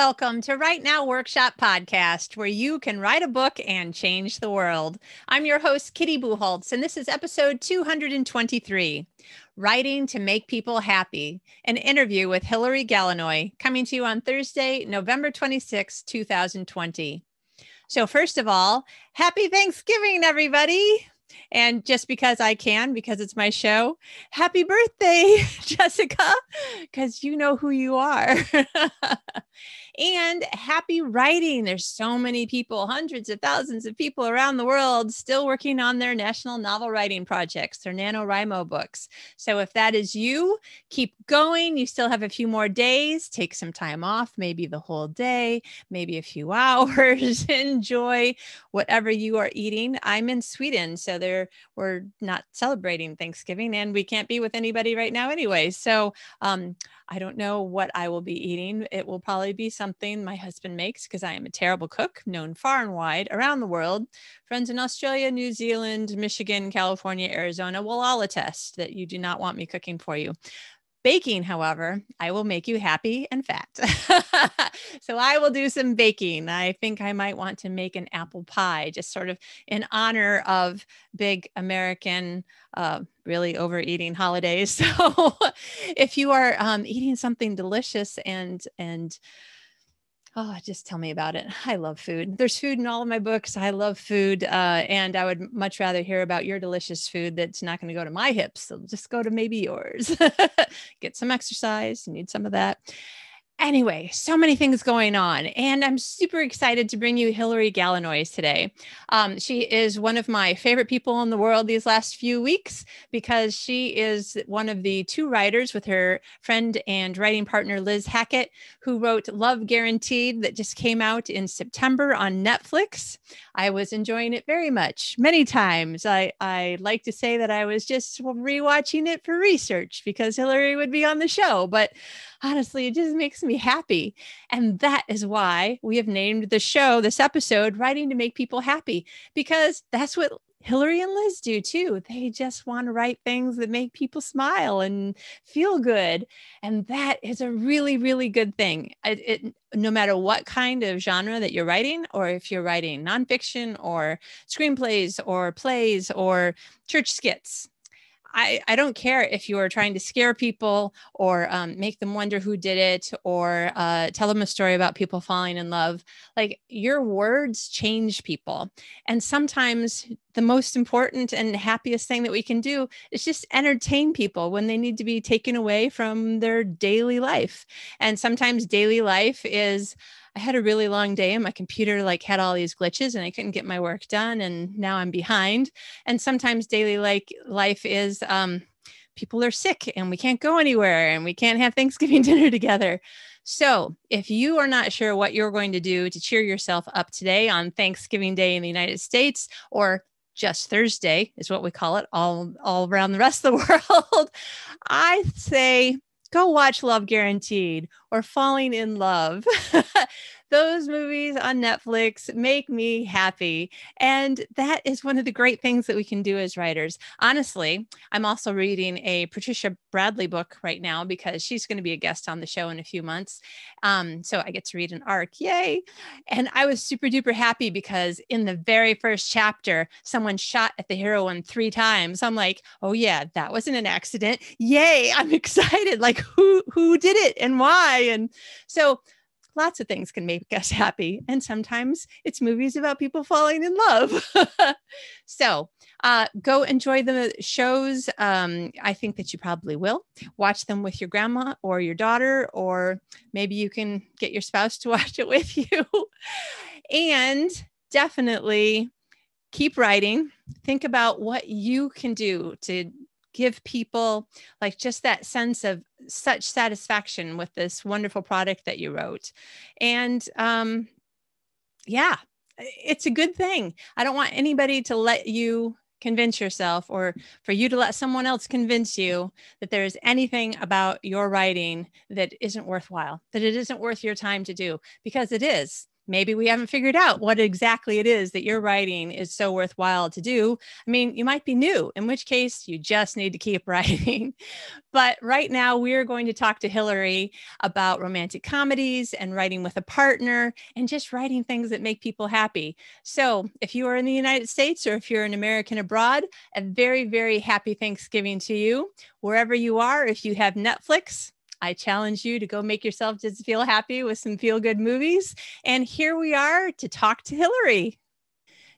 Welcome to Write Now Workshop Podcast, where you can write a book and change the world. I'm your host, Kitty Bucholtz, and this is episode 223, Writing to Make People Happy, an interview with Hilary Galanoy, coming to you on Thursday, November 26, 2020. So first of all, happy Thanksgiving, everybody. And just because I can, because it's my show, happy birthday, Jessica, because you know who you are. And happy writing. There's so many people, hundreds of thousands of people around the world still working on their national novel writing projects, their NaNoWriMo books. So if that is you, keep going. You still have a few more days. Take some time off, maybe the whole day, maybe a few hours. Enjoy whatever you are eating. I'm in Sweden, so we're not celebrating Thanksgiving, and we can't be with anybody right now anyway. So I don't know what I will be eating. It will probably be something my husband makes because I am a terrible cook, known far and wide around the world. Friends in Australia, New Zealand, Michigan, California, Arizona will all attest that you do not want me cooking for you. Baking, however, I will make you happy and fat. So I will do some baking. I think I might want to make an apple pie, just sort of in honor of big American, really overeating holidays. So if you are eating something delicious and oh, just tell me about it. I love food. There's food in all of my books. I love food. And I would much rather hear about your delicious food that's not going to go to my hips. So just go to maybe yours. Get some exercise. You need some of that. Anyway, so many things going on, and I'm super excited to bring you Hilary Galanoy today. She is one of my favorite people in the world these last few weeks because she is one of the two writers with her friend and writing partner, Liz Hackett, who wrote Love Guaranteed that just came out in September on Netflix. I was enjoying it very much, many times. I like to say that I was just rewatching it for research because Hilary would be on the show, but honestly, it just makes me happy. And that is why we have named the show, this episode, Writing to Make People Happy, because that's what Hilary and Liz do too. They just want to write things that make people smile and feel good. And that is a really, really good thing. No matter what kind of genre that you're writing, or if you're writing nonfiction or screenplays or plays or church skits, I don't care if you are trying to scare people or make them wonder who did it or tell them a story about people falling in love. Like, your words change people. And sometimes the most important and happiest thing that we can do is just entertain people when they need to be taken away from their daily life. And sometimes daily life is, I had a really long day and my computer had all these glitches and I couldn't get my work done and now I'm behind. And sometimes daily life is people are sick and we can't go anywhere and we can't have Thanksgiving dinner together. So if you are not sure what you're going to do to cheer yourself up today on Thanksgiving Day in the United States, or just Thursday is what we call it all around the rest of the world, I say, go watch Love Guaranteed or Falling in Love. Those movies on Netflix make me happy. And that is one of the great things that we can do as writers. Honestly, I'm also reading a Patricia Bradley book right now because she's going to be a guest on the show in a few months. So I get to read an arc. Yay. And I was super duper happy because in the very first chapter, someone shot at the heroine 3 times. I'm like, oh yeah, that wasn't an accident. Yay. I'm excited. Like, who did it and why? And so lots of things can make us happy. And sometimes it's movies about people falling in love. So go enjoy the shows. I think that you probably will. Watch them with your grandma or your daughter, or maybe you can get your spouse to watch it with you. And definitely keep writing. Think about what you can do to give people just that sense of such satisfaction with this wonderful product that you wrote. And yeah, it's a good thing. I don't want anybody to let you convince yourself, or for you to let someone else convince you that there is anything about your writing that isn't worthwhile, that it isn't worth your time to do, because it is. maybe we haven't figured out what exactly it is that your writing is so worthwhile to do. I mean, you might be new, in which case you just need to keep writing. But right now, we are going to talk to Hilary about romantic comedies and writing with a partner and just writing things that make people happy. So if you are in the United States or if you're an American abroad, a very, very happy Thanksgiving to you. Wherever you are, if you have Netflix, I challenge you to go make yourself just feel happy with some feel-good movies. And here we are to talk to Hilary.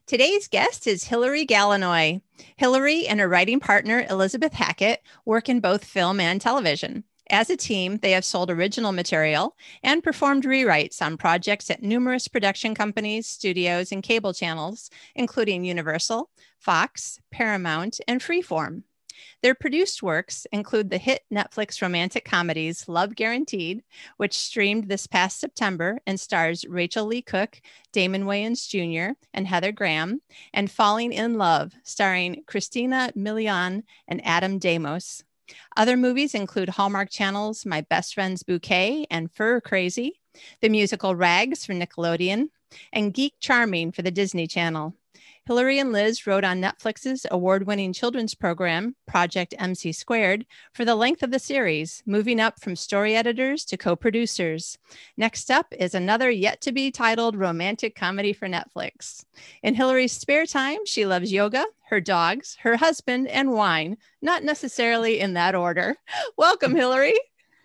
Today's guest is Hilary Galanoy. Hilary and her writing partner, Elizabeth Hackett, work in both film and television. As a team, they have sold original material and performed rewrites on projects at numerous production companies, studios, and cable channels, including Universal, Fox, Paramount, and Freeform. Their produced works include the hit Netflix romantic comedies Love Guaranteed, which streamed this past September and stars Rachel Leigh Cook, Damon Wayans Jr., and Heather Graham, and Falling in Love, starring Christina Milian and Adam Damos. Other movies include Hallmark Channel's My Best Friend's Bouquet and Fur Crazy, the musical Rags for Nickelodeon, and Geek Charming for the Disney Channel. Hilary and Liz wrote on Netflix's award-winning children's program, Project MC Squared, for the length of the series, moving up from story editors to co-producers. Next up is another yet-to-be-titled romantic comedy for Netflix. In Hilary's spare time, she loves yoga, her dogs, her husband, and wine, not necessarily in that order. Welcome, Hilary.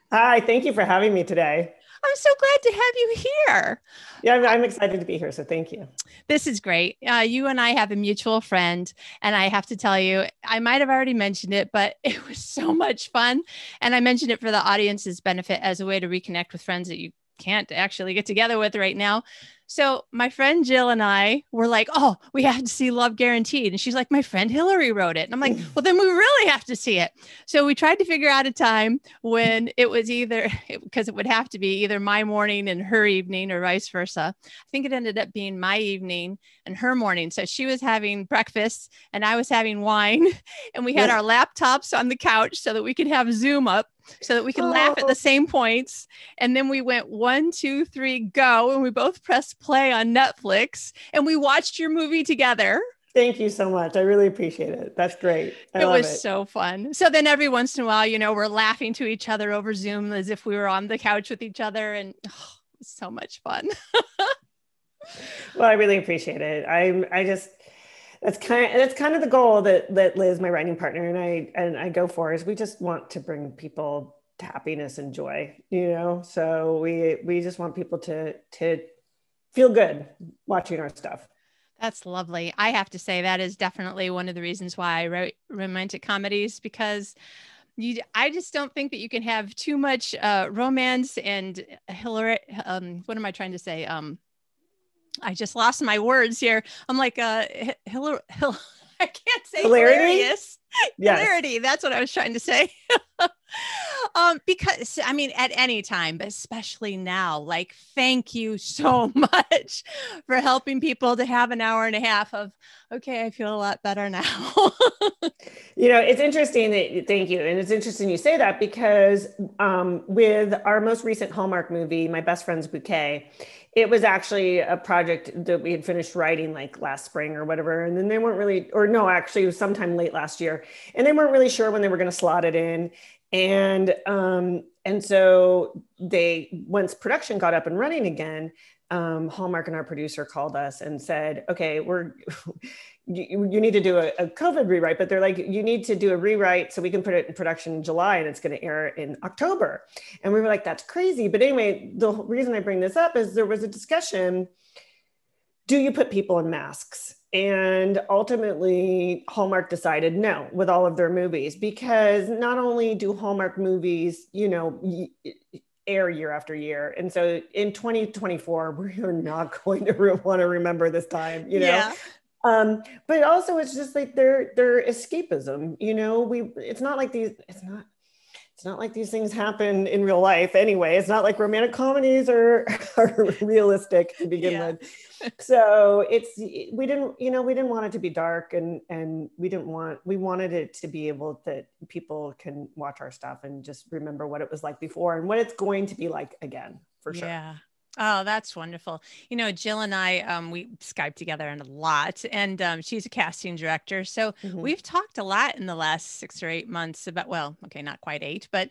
Hi, thank you for having me today. I'm so glad to have you here. Yeah, I'm excited to be here, so thank you. This is great. You and I have a mutual friend, and I have to tell you, I might have already mentioned it, but it was so much fun. And I mentioned it for the audience's benefit as a way to reconnect with friends that you can't actually get together with right now. So my friend Jill and I were like, oh, we have to see Love Guaranteed. And she's like, my friend Hilary wrote it. And I'm like, well, then we really have to see it. So we tried to figure out a time when it was because it would have to be either my morning and her evening or vice versa. I think it ended up being my evening and her morning. So she was having breakfast and I was having wine, and we had our laptops on the couch so that we could have Zoom up, so that we could laugh at the same points. And then we went 1, 2, 3, go. And we both pressed play on Netflix and we watched your movie together. Thank you so much. I really appreciate it. That's great. It was so fun. So then every once in a while, we're laughing to each other over Zoom as if we were on the couch with each other. And it was so much fun. Well, I really appreciate it. That's kind of the goal that Liz, my writing partner, and I go for, is we just want to bring people to happiness and joy, so we just want people to feel good watching our stuff. That's lovely. I have to say that is definitely one of the reasons why I write romantic comedies, because I just don't think that you can have too much romance and what am I trying to say? I just lost my words here. I'm like, I can't say hilarious. Yes. Hilarity. That's what I was trying to say. Because I mean, at any time, but especially now, like, thank you so much for helping people to have an hour and a half of, okay, I feel a lot better now. It's interesting thank you. And it's interesting you say that, because with our most recent Hallmark movie, My Best Friend's Bouquet, it was actually a project that we had finished writing like last spring or whatever. And then they weren't really, or no, actually it was sometime late last year, and they weren't really sure when they were going to slot it in. And so once production got up and running again, Hallmark and our producer called us and said, okay, you need to do a COVID rewrite, but they're like, you need to do a rewrite so we can put it in production in July and it's going to air in October. And we were like, that's crazy. But anyway, the reason I bring this up is there was a discussion, do you put people in masks? And ultimately, Hallmark decided no with all of their movies, because not only do Hallmark movies, air year after year. And so in 2024, we're not going to want to remember this time, Yeah. But also it's just like their escapism, it's not like these things happen in real life anyway. It's not like romantic comedies are realistic to begin with. So we didn't want it to be dark, and we wanted it to be able that people can watch our stuff and just remember what it was like before and what it's going to be like again, for sure. Yeah. Oh, that's wonderful. You know, Jill and I, we Skype together a lot, and she's a casting director. So Mhm. we've talked a lot in the last 6 or 8 months about, well, okay, not quite eight, but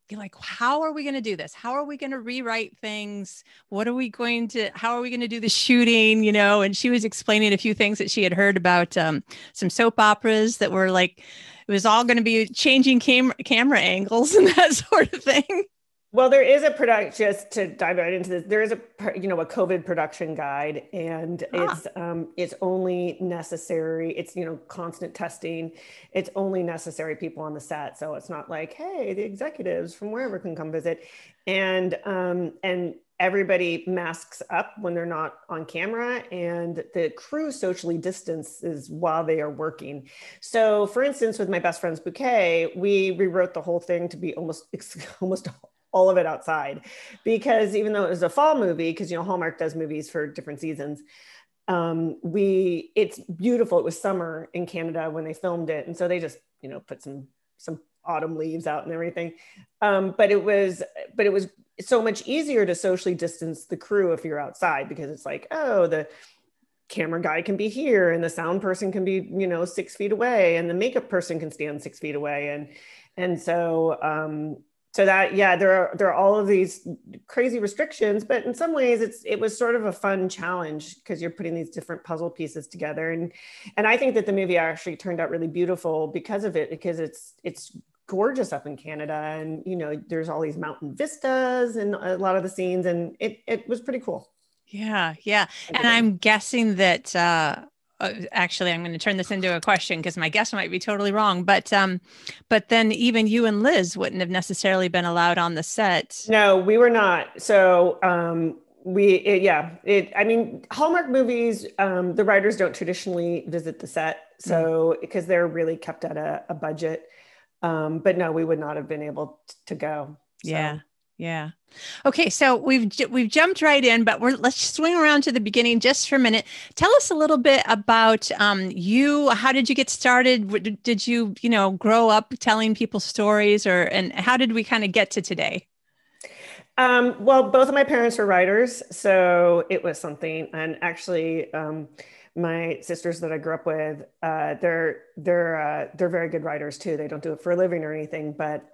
you're like, how are we going to do this? How are we going to rewrite things? How are we going to do the shooting? You know, and she was explaining a few things that she had heard about some soap operas that were like, it was all going to be changing camera angles and that sort of thing. Well, there is a product, just to dive right into this, there is a COVID production guide, and Ah, it's only necessary. It's, constant testing. It's only necessary people on the set. So it's not like, hey, the executives from wherever can come visit. And everybody masks up when they're not on camera, and the crew socially distances while they are working. So for instance, with my best friend's Bouquet, we rewrote the whole thing to be almost all of it outside, because even though it was a fall movie, because Hallmark does movies for different seasons, it's beautiful. It was summer in Canada when they filmed it, and so they just put some autumn leaves out and everything. But it was so much easier to socially distance the crew if you're outside, because it's like, oh, the camera guy can be here and the sound person can be 6 feet away and the makeup person can stand 6 feet away, and so that, yeah, there are all of these crazy restrictions, but in some ways it was sort of a fun challenge, because you're putting these different puzzle pieces together, and I think that the movie actually turned out really beautiful because of it, because it's gorgeous up in Canada, and there's all these mountain vistas in a lot of the scenes, and it was pretty cool. yeah, yeah. I And did it. I'm guessing that actually I'm going to turn this into a question because my guess might be totally wrong. But then even you and Liz wouldn't have necessarily been allowed on the set. No, we were not. So I mean, Hallmark movies, the writers don't traditionally visit the set, Mm, so because they're really kept at a budget. But no, we would not have been able to go. yeah. So Yeah. Okay, so we've jumped right in, but let's swing around to the beginning just for a minute. Tell us a little bit about you. How did you get started? Did you, grow up telling people stories, and how did we kind of get to today? well, both of my parents were writers, so it was something. And actually, my sisters that I grew up with, they're very good writers too. They don't do it for a living or anything, but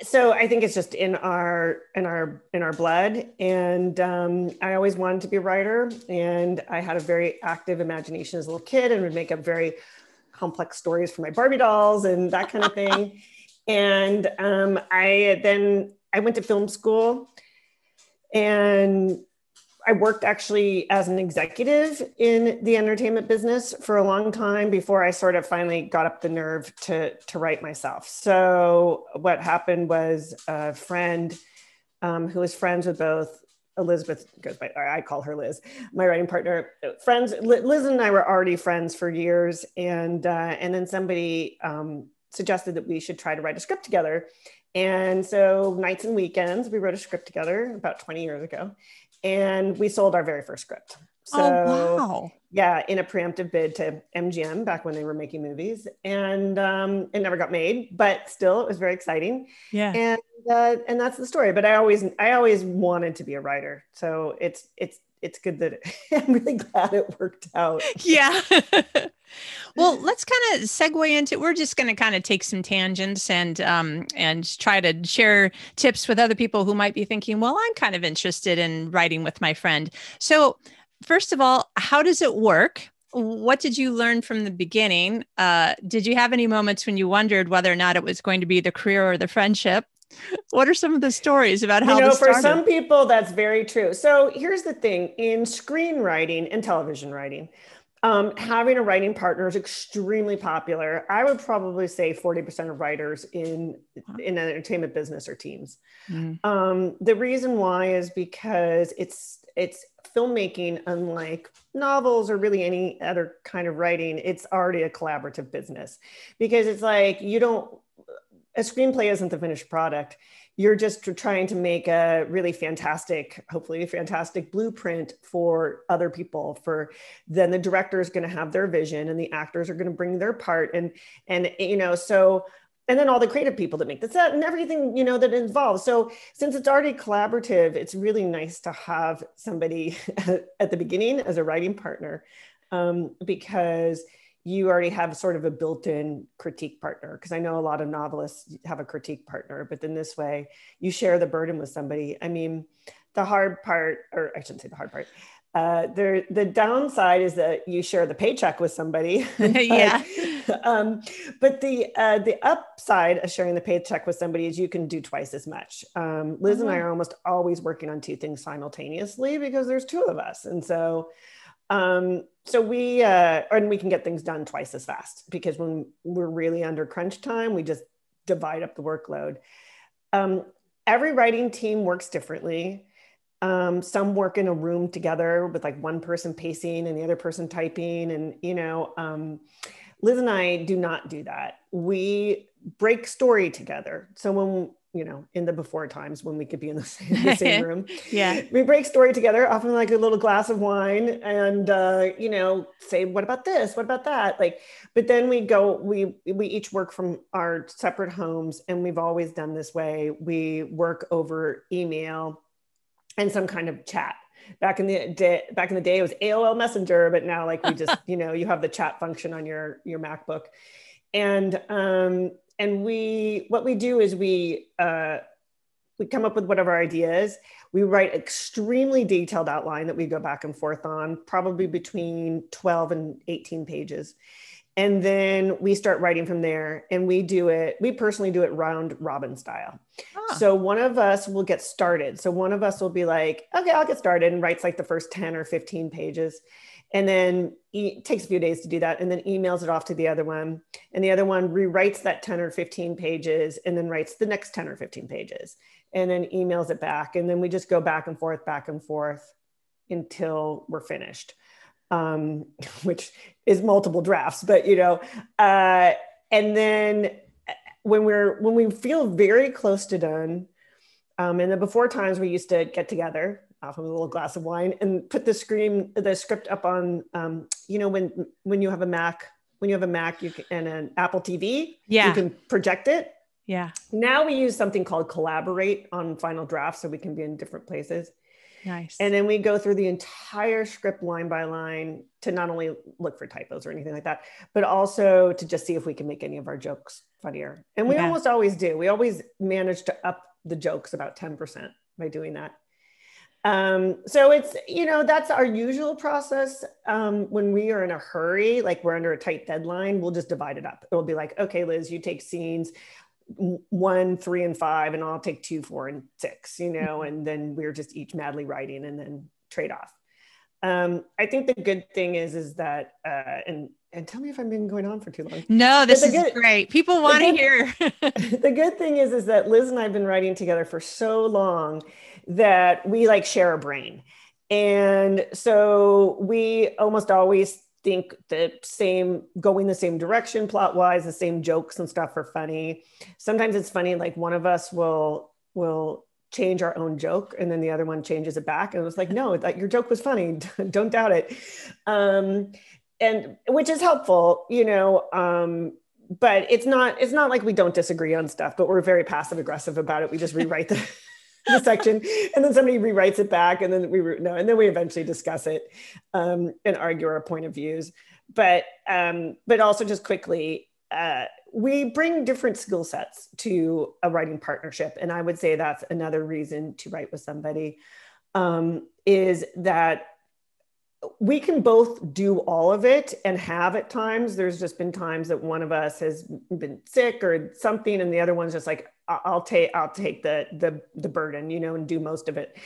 so I think it's just in our blood. And I always wanted to be a writer, and I had a very active imagination as a little kid, and would make up very complex stories for my Barbie dolls and that kind of thing. And I went to film school, and I worked actually as an executive in the entertainment business for a long time before I sort of finally got up the nerve to write myself. So what happened was a friend who was friends with both Elizabeth, goes by, I call her Liz, my writing partner, friends. Liz and I were already friends for years, and then somebody suggested that we should try to write a script together. And so nights and weekends, we wrote a script together about 20 years ago, and we sold our very first script. Oh, So wow. yeah, in a preemptive bid to MGM back when they were making movies, and it never got made, but still, it was very exciting. Yeah. And that's the story. But I always wanted to be a writer, so it's good that I'm really glad it worked out. Yeah. Well, let's kind of segue into, we're just going to kind of take some tangents and try to share tips with other people who might be thinking, well, I'm kind of interested in writing with my friend. So, first of all, how does it work? What did you learn from the beginning? Did you have any moments when you wondered whether or not it was going to be the career or the friendship? What are some of the stories about how this For started? some people, that's very true. So here's the thing: in screenwriting and television writing, having a writing partner is extremely popular. I would probably say 40% of writers in entertainment business are teams. Mhm. The reason why is because it's filmmaking, unlike novels or really any other kind of writing. It's already a collaborative business, because it's like a screenplay isn't the finished product. You're just trying to make a really fantastic, hopefully a fantastic blueprint for other people. For then the director is going to have their vision, and the actors are going to bring their part, and so and then all the creative people that make the set and everything, you know, that involves. So since it's already collaborative, it's really nice to have somebody at the beginning as a writing partner, because you already have sort of a built-in critique partner. Because I know a lot of novelists have a critique partner, but then this way you share the burden with somebody. I mean, the hard part, or I shouldn't say the hard part, the downside is that you share the paycheck with somebody. Yeah. But the upside of sharing the paycheck with somebody is you can do twice as much. Liz and I are almost always working on two things simultaneously because there's two of us. And so we can get things done twice as fast, because when we're really under crunch time, we just divide up the workload. Every writing team works differently. Some work in a room together with like one person pacing and the other person typing. And, you know, Liz and I do not do that. We break story together. So when, you know, in the before times when we could be in the same room, yeah, we break story together, often like a little glass of wine, and, you know, say, what about this? What about that? Like, but then we each work from our separate homes, and we've always done this way. We work over email and some kind of chat. Back in the day, it was AOL Messenger, but now like we just, you know, you have the chat function on your MacBook. And what we do is we come up with whatever ideas. We write extremely detailed outline that we go back and forth on, probably between 12 and 18 pages. And then we start writing from there, and we personally do it round robin style. Oh. So one of us will get started. So one of us will be like, okay, I'll get started, and writes like the first 10 or 15 pages. And then it takes a few days to do that, and then emails it off to the other one. And the other one rewrites that 10 or 15 pages and then writes the next 10 or 15 pages and then emails it back. And then we just go back and forth until we're finished. Which is multiple drafts, but you know, and then when we feel very close to done, in the before times, we used to get together, often with a little glass of wine, and put the script up on, you know, when you have a Mac, you can, and an Apple TV, you can project it. Yeah. Now we use something called Collaborate on Final Draft, so we can be in different places. Nice. And then we go through the entire script line by line to not only look for typos or anything like that, but also to just see if we can make any of our jokes funnier. And we almost always do. We always manage to up the jokes about 10% by doing that. So it's, you know, that's our usual process. When we are in a hurry, like we're under a tight deadline, we'll just divide it up. It'll be like, okay, Liz, you take scenes 1, 3, and 5, and I'll take 2, 4, and 6, you know, and then we're just each madly writing and then trade off. I think the good thing is that, and tell me if I've been going on for too long. No, this is great. People want to hear. The good thing is that Liz and I have been writing together for so long that we like share a brain. And so we almost always think going the same direction plot wise, the same jokes and stuff are funny. Sometimes it's funny, like one of us will change our own joke and then the other one changes it back, and it was like, no, that your joke was funny, don't doubt it. And which is helpful, you know, but it's not like we don't disagree on stuff, but we're very passive aggressive about it. We just rewrite the section, and then somebody rewrites it back, and then and then we eventually discuss it and argue our point of views. But also just quickly, we bring different skill sets to a writing partnership, and I would say that's another reason to write with somebody, is that we can both do all of it and have at times. There's just been times that one of us has been sick or something, and the other one's just like, I'll take the burden, you know, and do most of it.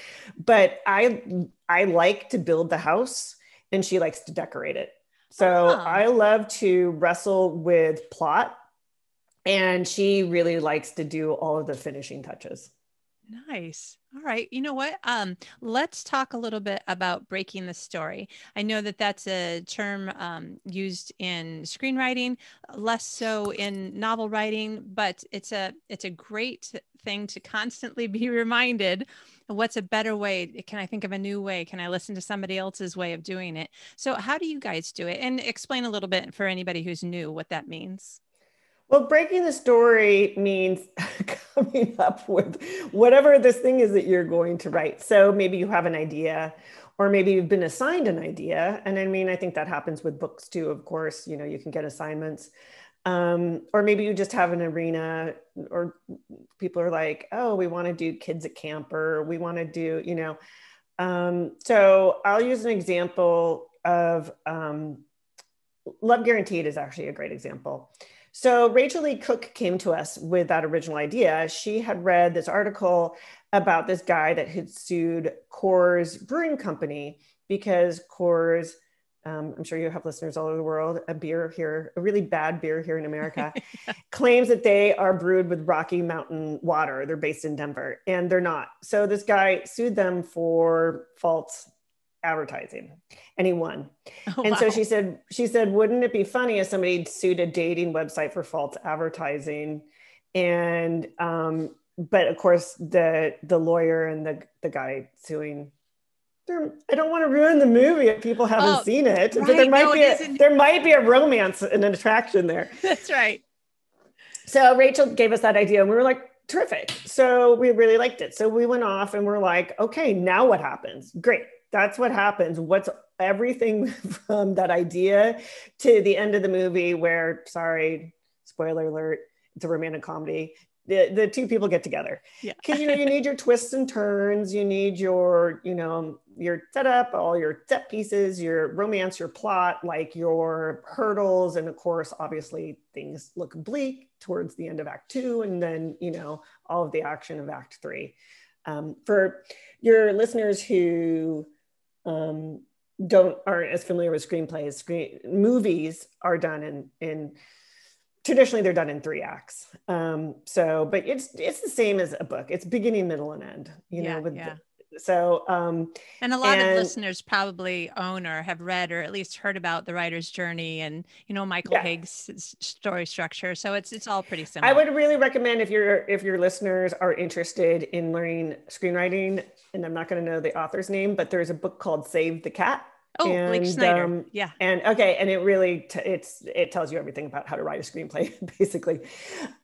But I like to build the house, and she likes to decorate it. So I love to wrestle with plot, and she really likes to do all of the finishing touches. Nice. All right. You know what? Let's talk a little bit about breaking the story. I know that that's a term used in screenwriting, less so in novel writing, but it's a great thing to constantly be reminded. What's a better way? Can I think of a new way? Can I listen to somebody else's way of doing it? So how do you guys do it? And explain a little bit for anybody who's new what that means. Well, breaking the story means coming up with whatever this thing is that you're going to write. So maybe you have an idea, or maybe you've been assigned an idea. And I mean, I think that happens with books too, of course, you know, you can get assignments. Or maybe you just have an arena, or people are like, oh, we want to do kids at camp, or we want to do, you know. So I'll use an example of Love Guaranteed is actually a great example. So Rachel Leigh Cook came to us with that original idea. She had read this article about this guy that had sued Coors Brewing Company because Coors, I'm sure you have listeners all over the world, a beer here, a really bad beer here in America, claims that they are brewed with Rocky Mountain water. They're based in Denver, and they're not. So this guy sued them for false advertising, and he won. Oh, and wow. so she said, wouldn't it be funny if somebody sued a dating website for false advertising? And but of course the lawyer and the guy suing, I don't want to ruin the movie if people haven't seen it, right. but there might be a romance and an attraction there. That's right. So Rachel gave us that idea, and we were like, terrific. So we really liked it. So we went off and we're like, okay, now what happens? Great. That's what happens. What's everything from that idea to the end of the movie where, sorry, spoiler alert, it's a romantic comedy. The two people get together. Yeah. Because, you know, you need your twists and turns. You need your, you know, your setup, all your set pieces, your romance, your plot, like your hurdles. And of course, obviously things look bleak towards the end of Act 2. And then, you know, all of the action of Act 3. For your listeners who aren't as familiar with screenplays, movies are done in traditionally they're done in 3 acts. But it's the same as a book. It's beginning, middle, and end, you know, and a lot of listeners probably own or have read or at least heard about the writer's journey and, you know, Michael Haig's story structure. So it's all pretty similar. I would really recommend if your listeners are interested in learning screenwriting, and I'm not going to know the author's name, but there's a book called Save the Cat. Oh, Blake Snyder. Yeah. And it really, it tells you everything about how to write a screenplay, basically.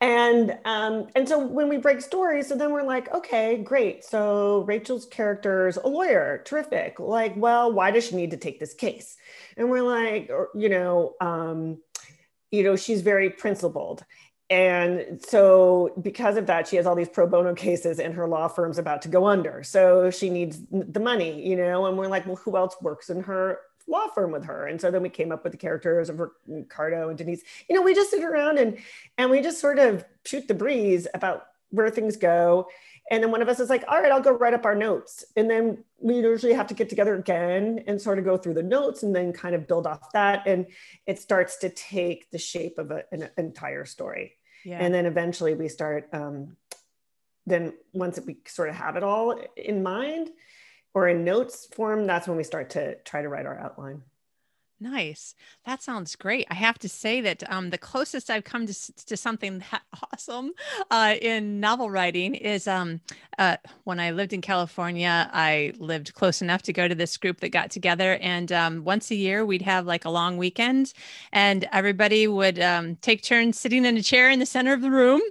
And so when we break stories, so then we're like, okay, great. So Rachel's character is a lawyer, terrific. Like, well, why does she need to take this case? And we're like, she's very principled. And so because of that, she has all these pro bono cases and her law firm's about to go under. So she needs the money, you know, and we're like, well, who else works in her law firm with her? And so then we came up with the characters of Ricardo and Denise. You know, we just sit around and we just sort of shoot the breeze about where things go. And then one of us is like, all right, I'll go write up our notes. And then we usually have to get together again and sort of go through the notes and then kind of build off that. And it starts to take the shape of an entire story. Yeah. And then eventually we start, then once we sort of have it all in mind or in notes form, that's when we start to try to write our outline. Nice. That sounds great. I have to say that the closest I've come to something that awesome in novel writing is when I lived in California, I lived close enough to go to this group that got together. And once a year, we'd have like a long weekend and everybody would take turns sitting in a chair in the center of the room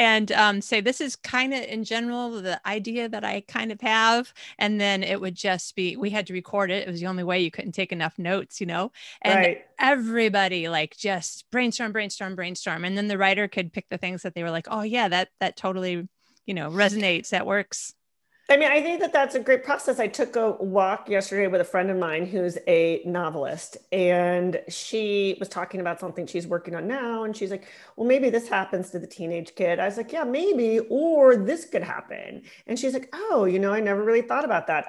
and say, this is kind of in general the idea that I kind of have. And then it would just be, we had to record it. It was the only way. You couldn't take enough notes, you know. And everybody like just brainstorm. And then the writer could pick the things that they were like, oh yeah, that totally, you know, resonates. That works. I mean, I think that's a great process. I took a walk yesterday with a friend of mine who's a novelist, and she was talking about something she's working on now. And she's like, well, maybe this happens to the teenage kid. I was like, yeah, maybe, or this could happen. And she's like, oh, you know, I never really thought about that.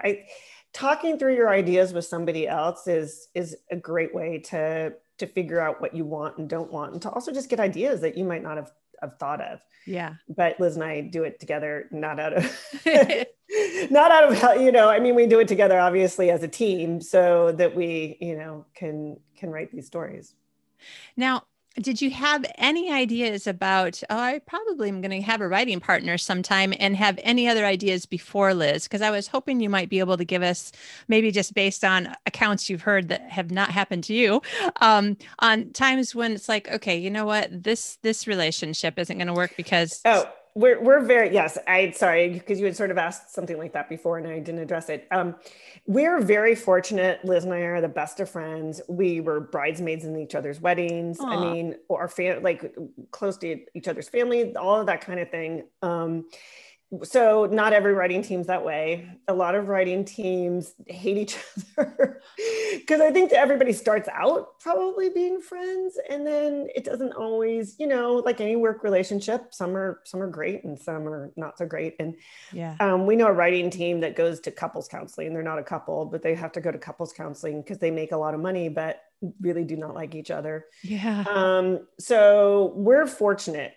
Talking through your ideas with somebody else is a great way to figure out what you want and don't want, and to also just get ideas that you might not have thought of. Yeah. But Liz and I do it together, not out of, you know, I mean, we do it together obviously as a team so that we, you know, can write these stories. Now, Did you have any ideas about, oh, I probably am going to have a writing partner sometime, and have any other ideas before Liz? Because I was hoping you might be able to give us, maybe just based on accounts you've heard that have not happened to you, on times when it's like, okay, you know what, this relationship isn't going to work because. Oh, we're very, yes. Sorry, because you had sort of asked something like that before and I didn't address it. We're very fortunate. Liz and I are the best of friends. We were bridesmaids in each other's weddings. I Aw. mean, or like close to each other's family, all of that kind of thing. So not every writing team's that way. A lot of writing teams hate each other because I think that everybody starts out probably being friends, and then it doesn't always, like any work relationship, some are great and some are not so great. And Yeah. we know a writing team that goes to couples counseling. They're not a couple, but they have to go to couples counseling because they make a lot of money, but really do not like each other. Yeah. So we're fortunate.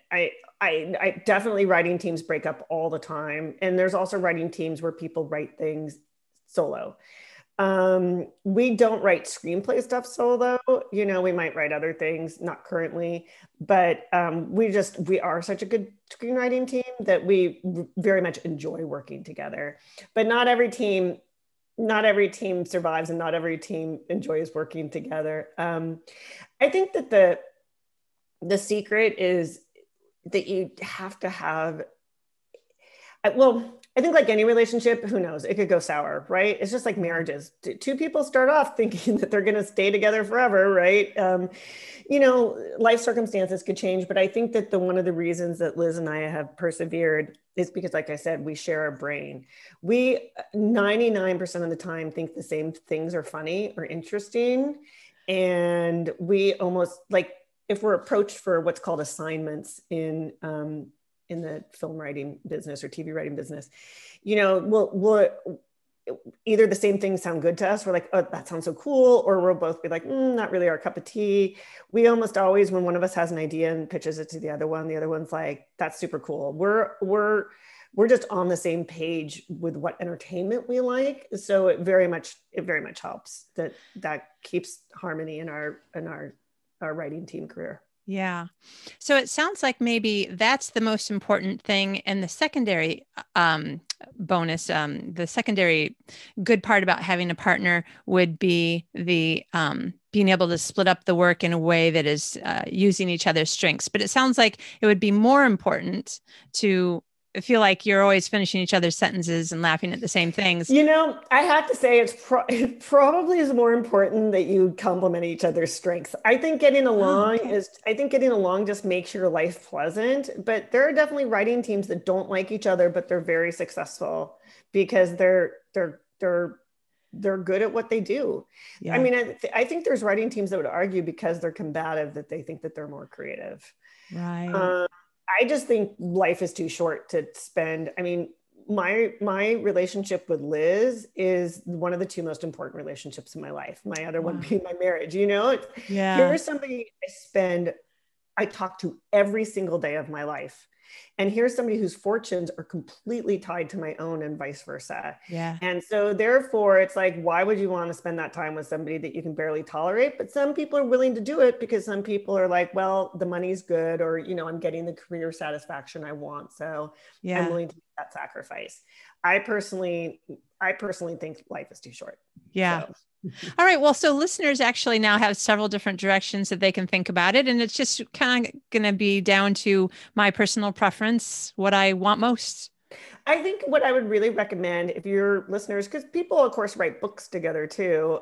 I definitely, writing teams break up all the time. And there's also writing teams where people write things solo. We don't write screenplay stuff solo. We might write other things, not currently, but we are such a good screenwriting team that we very much enjoy working together. But not every team survives and not every team enjoys working together. I think that the secret is that you have to have, well, I think like any relationship, who knows, it could go sour, right? It's just like marriages. Two people start off thinking that they're going to stay together forever, right? Life circumstances could change, but I think that one of the reasons that Liz and I have persevered is because, like I said, we share a brain. We 99% of the time think the same things are funny or interesting. And we almost, like, if we're approached for what's called assignments in the film writing business or TV writing business, we'll either the same things sound good to us. We're like, oh, that sounds so cool. Or we'll both be like, not really our cup of tea. We almost always, when one of us has an idea and pitches it to the other one's like, that's super cool. We're just on the same page with what entertainment we like. So it very much helps that keeps harmony in our writing team career. Yeah. So it sounds like maybe that's the most important thing. And the secondary bonus, the secondary good part about having a partner would be the being able to split up the work in a way that is using each other's strengths. But it sounds like it would be more important to feel like you're always finishing each other's sentences and laughing at the same things. I have to say it probably is more important that you complement each other's strengths. I think getting along just makes your life pleasant, but there are definitely writing teams that don't like each other, but they're very successful because they're good at what they do. Yeah. I mean, I think there's writing teams that would argue because they're combative that they think that they're more creative. Right. I just think life is too short to spend. I mean, my relationship with Liz is one of the two most important relationships in my life. My other one being my marriage, Yeah. Here's somebody I talk to every single day of my life. And here's somebody whose fortunes are completely tied to my own and vice versa. Yeah. And so therefore it's like, why would you want to spend that time with somebody that you can barely tolerate? But some people are willing to do it because some people are like, well, the money's good, or, I'm getting the career satisfaction I want. So I'm willing to make that sacrifice. I personally think life is too short. Yeah. So. All right. Well, so listeners actually now have several different directions that they can think about it. And it's just kind of going to be down to my personal preference, what I want most. I think what I would really recommend if your listeners, because people, of course, write books together too.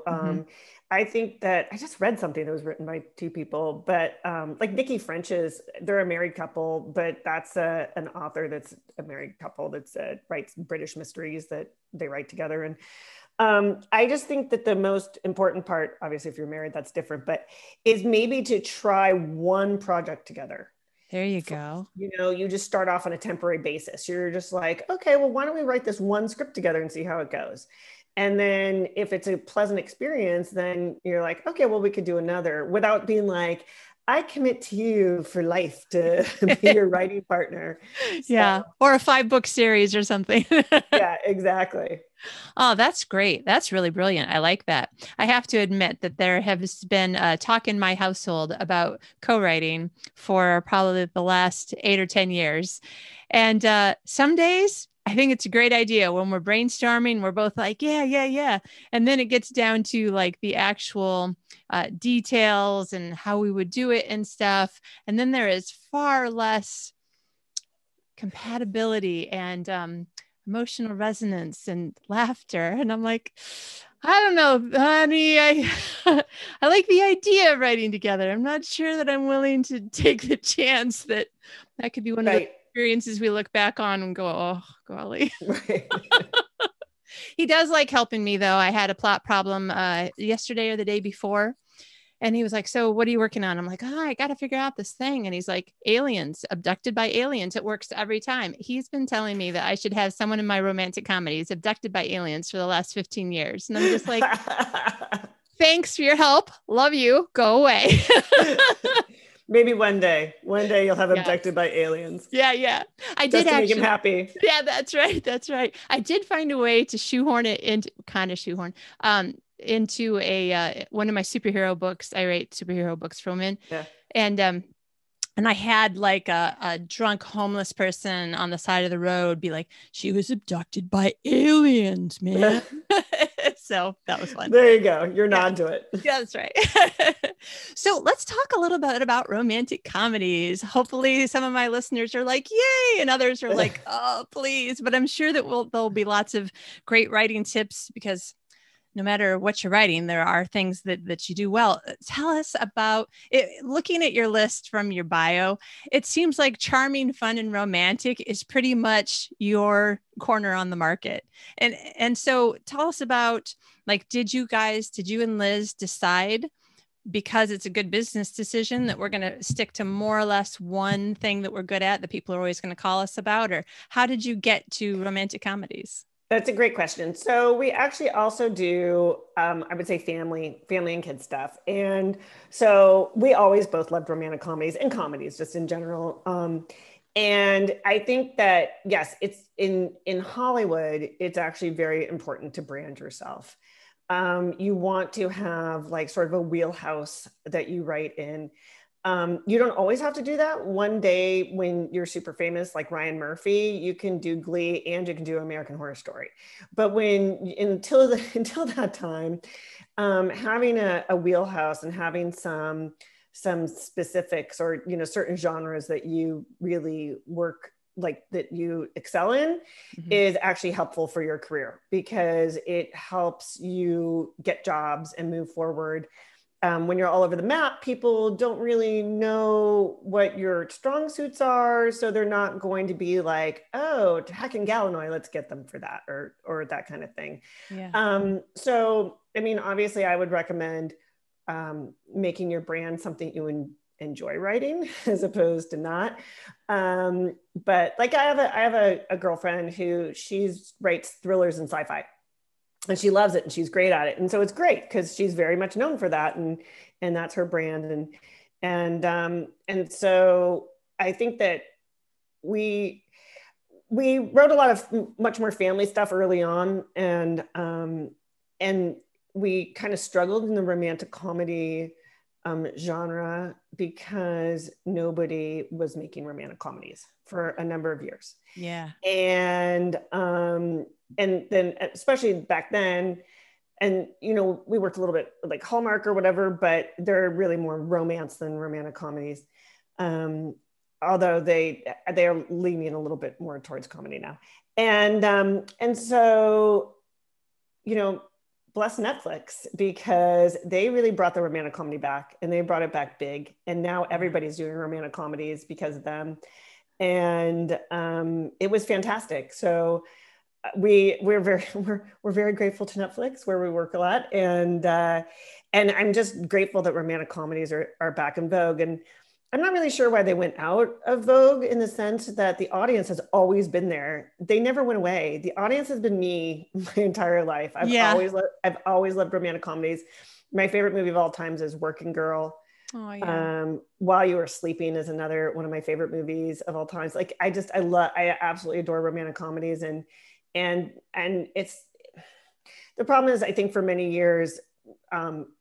I think that I just read something that was written by two people, but like Nikki French's, they're a married couple, but that's an author that's a married couple that writes British mysteries that they write together. And I just think that the most important part, obviously, if you're married, that's different, but is maybe to try one project together. There you go. You just start off on a temporary basis. You're just like, okay, well, why don't we write this one script together and see how it goes? And then if it's a pleasant experience, then you're like, okay, well, we could do another, without being like, I commit to you for life to be your writing partner. So, Yeah. Or a 5-book series or something. yeah, exactly. Oh, that's great. That's really brilliant. I like that. I have to admit that there has been talk in my household about co-writing for probably the last 8 or 10 years. And some days I think it's a great idea. When we're brainstorming, we're both like, yeah, yeah, yeah. And then it gets down to like the actual details and how we would do it and stuff. And then there is far less compatibility and emotional resonance and laughter. And I'm like, I don't know, honey, I I like the idea of writing together. I'm not sure that I'm willing to take the chance that that could be one of the experiences we look back on and go, oh, golly. Right. He does like helping me though. I had a plot problem yesterday or the day before. And he was like, so what are you working on? I'm like, I got to figure out this thing. And he's like, aliens, abducted by aliens. It works every time. He's been telling me that I should have someone in my romantic comedies abducted by aliens for the last 15 years. And I'm just like, thanks for your help. Love you. Go away. Maybe one day you'll have abducted by aliens. Yeah. Yeah. I Just did to actually make him happy. Yeah, that's right. That's right. I did find a way to shoehorn it into into a one of my superhero books. I write superhero books for women. Yeah. And I had like a drunk homeless person on the side of the road be like, she was abducted by aliens, man. So that was fun. There you go. You're nodding to it. Yeah, that's right. So let's talk a little bit about romantic comedies. Hopefully some of my listeners are like, yay, and others are like, oh, please. But I'm sure that there'll be lots of great writing tips because no matter what you're writing, there are things that you do well. Tell us about it. Looking at your list from your bio, it seems like charming, fun, and romantic is pretty much your corner on the market. And so tell us about, like, did you and Liz decide, because it's a good business decision, that we're going to stick to more or less one thing that we're good at that people are always going to call us about? Or how did you get to romantic comedies? That's a great question. So we actually also do, I would say family and kids stuff. And so we always both loved romantic comedies and comedies just in general. And I think that, yes, it's in Hollywood, it's actually very important to brand yourself. You want to have like sort of a wheelhouse that you write in. You don't always have to do that. One day when you're super famous, like Ryan Murphy, you can do Glee and you can do American Horror Story. But until that time, having a wheelhouse and having some specifics or, certain genres that you really work, like that you excel in, is actually helpful for your career because it helps you get jobs and move forward. When you're all over the map, people don't really know what your strong suits are. So they're not going to be like, oh, Heck and Gallinois, let's get them for that or that kind of thing. Yeah. So, I mean, obviously I would recommend making your brand something you enjoy writing as opposed to not. But like I have a girlfriend who writes thrillers and sci-fi. And she loves it and she's great at it. And so it's great because she's very much known for that. And that's her brand. And so I think that we wrote a lot of much more family stuff early on. And we kind of struggled in the romantic comedy genre because nobody was making romantic comedies for a number of years. Yeah. And then especially back then, and we worked a little bit like Hallmark or whatever, but they're really more romance than romantic comedies. Although they are leaning a little bit more towards comedy now. And so, bless Netflix because they really brought the romantic comedy back and they brought it back big. And now everybody's doing romantic comedies because of them. And it was fantastic. So we're very grateful to Netflix where we work a lot. And I'm just grateful that romantic comedies are back in vogue. And I'm not really sure why they went out of vogue in the sense that the audience has always been there. They never went away. The audience has been me my entire life. I've always loved romantic comedies. My favorite movie of all times is Working Girl. Oh yeah. While You Were Sleeping is another one of my favorite movies of all times. Like I absolutely adore romantic comedies, and it's, the problem is, I think for many years,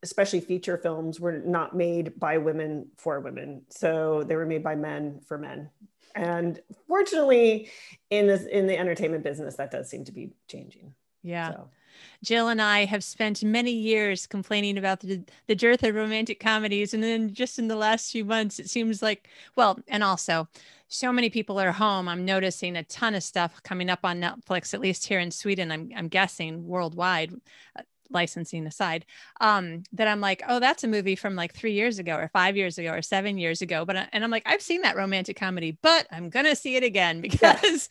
especially feature films were not made by women for women. So they were made by men for men. And fortunately, in the entertainment business, that does seem to be changing. Yeah. So. Jill and I have spent many years complaining about the dearth of romantic comedies. And then just in the last few months, it seems like, well, and also so many people are home. I'm noticing a ton of stuff coming up on Netflix, at least here in Sweden, I'm guessing worldwide, licensing aside, that I'm like, oh, that's a movie from like 3 years ago or 5 years ago or 7 years ago. And I'm like, I've seen that romantic comedy, but I'm going to see it again because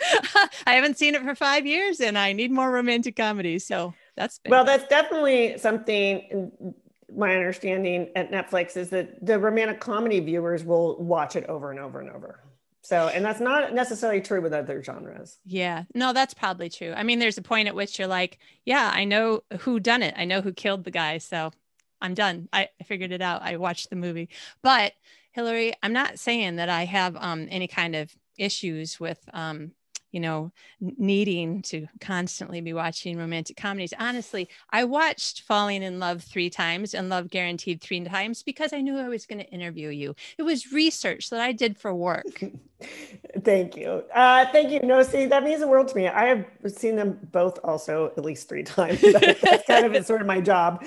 I haven't seen it for 5 years and I need more romantic comedies. So that's been Well, that's definitely something. My understanding at Netflix is that the romantic comedy viewers will watch it over and over and over. So, and that's not necessarily true with other genres. Yeah, no, that's probably true. I mean, there's a point at which you're like, yeah, I know who done it. I know who killed the guy. So I'm done. I figured it out. I watched the movie. But Hilary, I'm not saying that I have any kind of issues with needing to constantly be watching romantic comedies. Honestly, I watched Falling in Love 3 times and Love Guaranteed 3 times because I knew I was going to interview you. It was research that I did for work. Thank you. Thank you. No, see, that means the world to me. I have seen them both also at least 3 times. That's kind of sort of my job.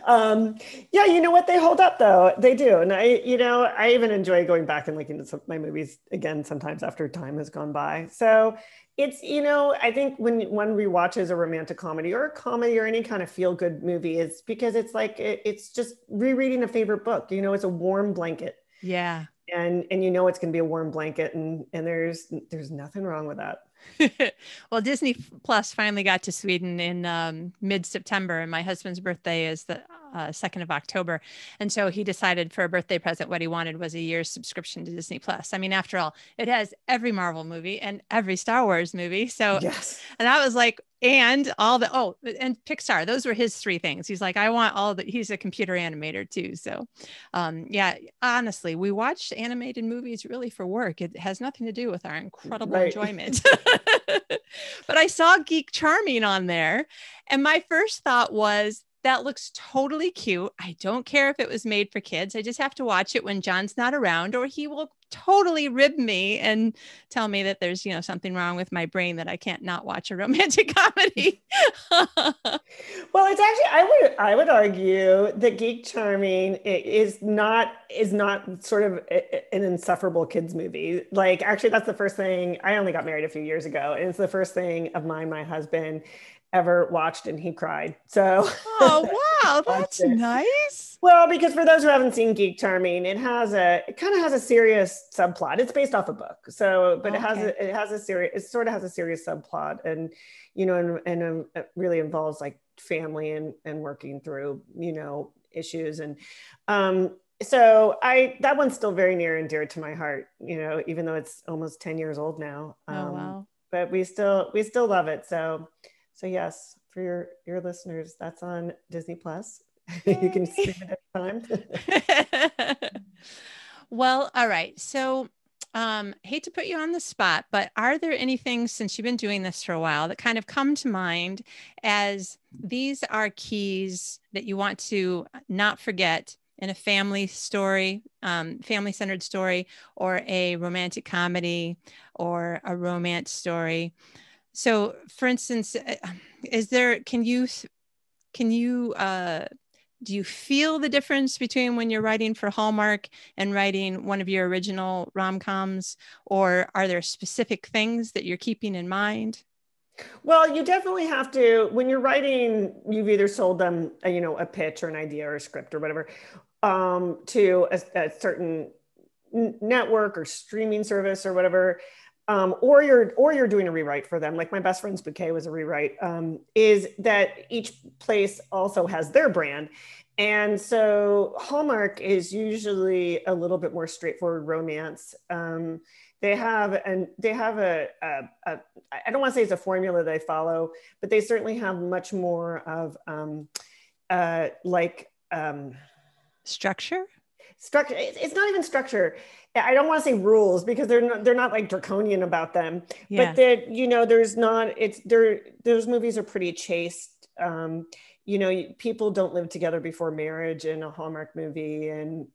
Yeah, you know what? They hold up though. They do. And I even enjoy going back and looking at some of my movies again, sometimes after time has gone by. So it's, I think when one rewatches a romantic comedy or a comedy or any kind of feel good movie, it's because it's like, it's just rereading a favorite book. It's a warm blanket. Yeah. And it's going to be a warm blanket, and there's nothing wrong with that. Well, Disney Plus finally got to Sweden in mid-September, and my husband's birthday is the 2nd of October. And so he decided for a birthday present, what he wanted was a year's subscription to Disney Plus. I mean, after all, it has every Marvel movie and every Star Wars movie. So, yes. And I was like, and Pixar, those were his 3 things. He's like, I want all he's a computer animator too. So yeah, honestly, we watch animated movies really for work. It has nothing to do with our incredible enjoyment. But I saw Geek Charming on there. And my first thought was, that looks totally cute. I don't care if it was made for kids. I just have to watch it when John's not around, or he will totally rib me and tell me that there's, something wrong with my brain that I can't not watch a romantic comedy. Well, it's actually, I would argue that Geek Charming is not sort of an insufferable kids movie. Like, actually, that's the first thing. I only got married a few years ago, and it's the first thing of my husband ever watched, and he cried. So, oh wow, that's nice. Well, because for those who haven't seen Geek Charming, it kind of has a serious subplot. It's based off a book, so but it sort of has a serious subplot, and it really involves like family and working through issues, and so that one's still very near and dear to my heart. Even though it's almost 10 years old now. Oh wow! But we still love it. So yes, for your listeners, that's on Disney Plus. You can stream it anytime. Well, all right. So hate to put you on the spot, but are there any things, since you've been doing this for a while, that kind of come to mind as these are keys that you want to not forget in a family story, family-centered story, or a romantic comedy, or a romance story? So, for instance, do you feel the difference between when you're writing for Hallmark and writing one of your original rom-coms, or are there specific things that you're keeping in mind? Well, you definitely have to, when you're writing, you've either sold them, a pitch or an idea or a script or whatever, to a certain network or streaming service or whatever. Or you're doing a rewrite for them. Like my best friend's Bouquet was a rewrite, is that each place also has their brand. And so Hallmark is usually a little bit more straightforward romance. They have a I don't want to say it's a formula they follow, but they certainly have much more of Structure? structure. It's not even structure. I don't want to say rules because they're not like draconian about them, but that, you know, there's not, it's there, those movies are pretty chaste. You know, people don't live together before marriage in a Hallmark movie, and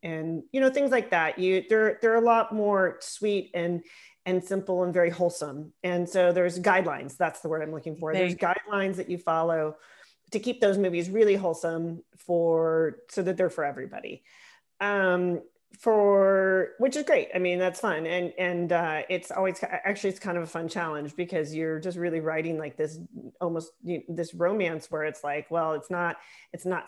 you know, things like that. They're a lot more sweet and simple and very wholesome. And so there's guidelines. That's the word I'm looking for. There's guidelines that you follow to keep those movies really wholesome so that they're for everybody. Which is great. I mean, that's fun. And it's always, actually, it's kind of a fun challenge because you're just really writing like this, almost this romance where it's like, well, it's not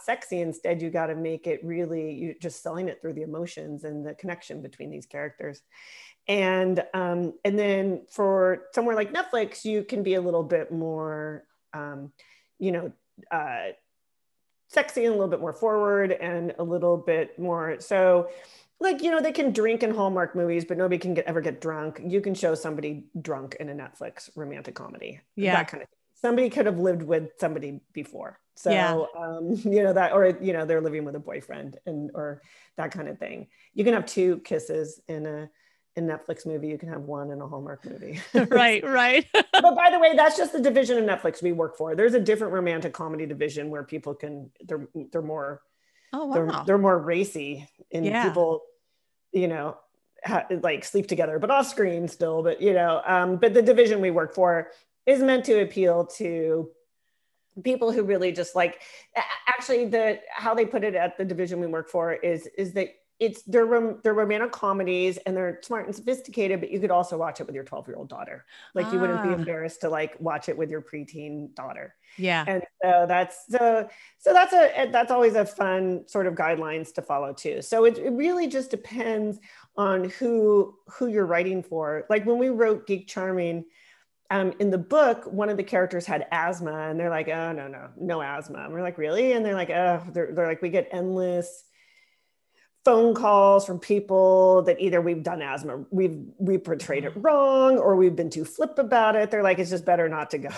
sexy. Instead, you got to make it really, you're just selling it through the emotions and the connection between these characters. And then for somewhere like Netflix, you can be a little bit more, sexy and a little bit more forward and a little bit more, so like, you know, they can drink in Hallmark movies, but nobody can ever get drunk. You can show somebody drunk in a Netflix romantic comedy. Yeah. That kind of thing. Somebody could have lived with somebody before. So, you know, that, or, you know, they're living with a boyfriend or that kind of thing. You can have 2 kisses in a Netflix movie. You can have 1 in a Hallmark movie. Right. But by the way, that's just the division of Netflix we work for. There's a different romantic comedy division where people they're more, they're more racy, and people, you know, like sleep together, but off screen still. But, you know, but the division we work for is meant to appeal to people who really just like, actually how they put it at the division we work for is that they're romantic comedies, and they're smart and sophisticated, but you could also watch it with your 12-year-old daughter. Like you wouldn't be embarrassed to like watch it with your preteen daughter. Yeah. And so that's always a fun sort of guidelines to follow too. So it really just depends on who you're writing for. Like when we wrote Geek Charming, in the book, one of the characters had asthma, and they're like, oh, no asthma. And we're like, really? And they're like, oh, they're like, we get endless phone calls from people that either we've done asthma, we portrayed it wrong, or we've been too flip about it. They're like, it's just better not to go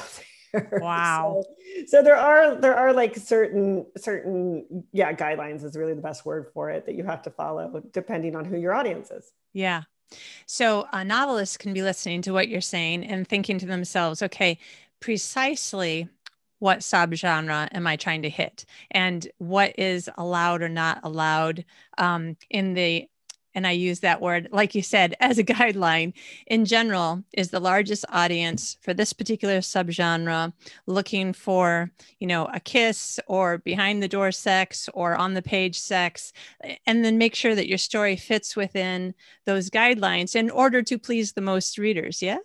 there. Wow. So there are like certain guidelines is really the best word for it that you have to follow depending on who your audience is. Yeah. So a novelist can be listening to what you're saying and thinking to themselves, okay, precisely what subgenre am I trying to hit, and what is allowed or not allowed and I use that word, like you said, as a guideline. In general, is the largest audience for this particular subgenre looking for, you know, a kiss or behind the door sex or on the page sex, and then make sure that your story fits within those guidelines in order to please the most readers. Yeah.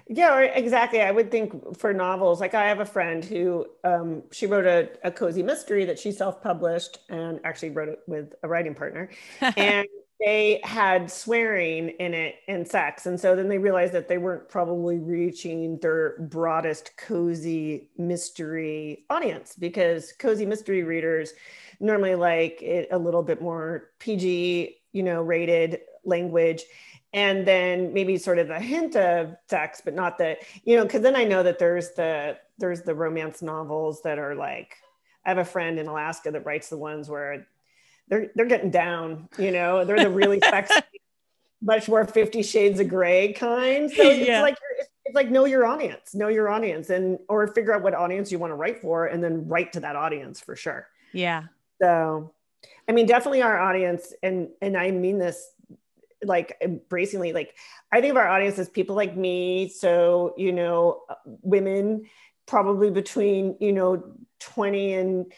Yeah, exactly. I would think for novels, like I have a friend who she wrote a cozy mystery that she self-published, and actually wrote it with a writing partner, and they had swearing in it and sex. And so then they realized that they weren't probably reaching their broadest cozy mystery audience, because cozy mystery readers normally like it a little bit more PG, you know, rated language. And then maybe sort of a hint of sex, but not the, you know, because then I know that there's the romance novels that are like, I have a friend in Alaska that writes the ones where they're getting down, you know, they're the really sexy, much more 50 Shades of Grey kind. So it's like know your audience, and or figure out what audience you want to write for, and then write to that audience for sure. Yeah. So, I mean, definitely our audience, and I mean this like embracingly, like I think of our audience as people like me. So, you know, women probably between, you know, 20 and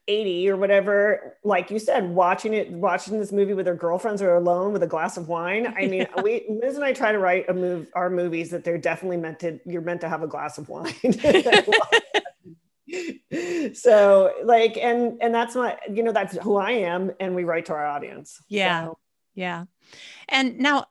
80 or whatever, like you said, watching this movie with their girlfriends or alone with a glass of wine. I mean, Liz and I try to write our movies that they're definitely you're meant to have a glass of wine. So like, and that's that's who I am. And we write to our audience. Yeah. So. Yeah. And now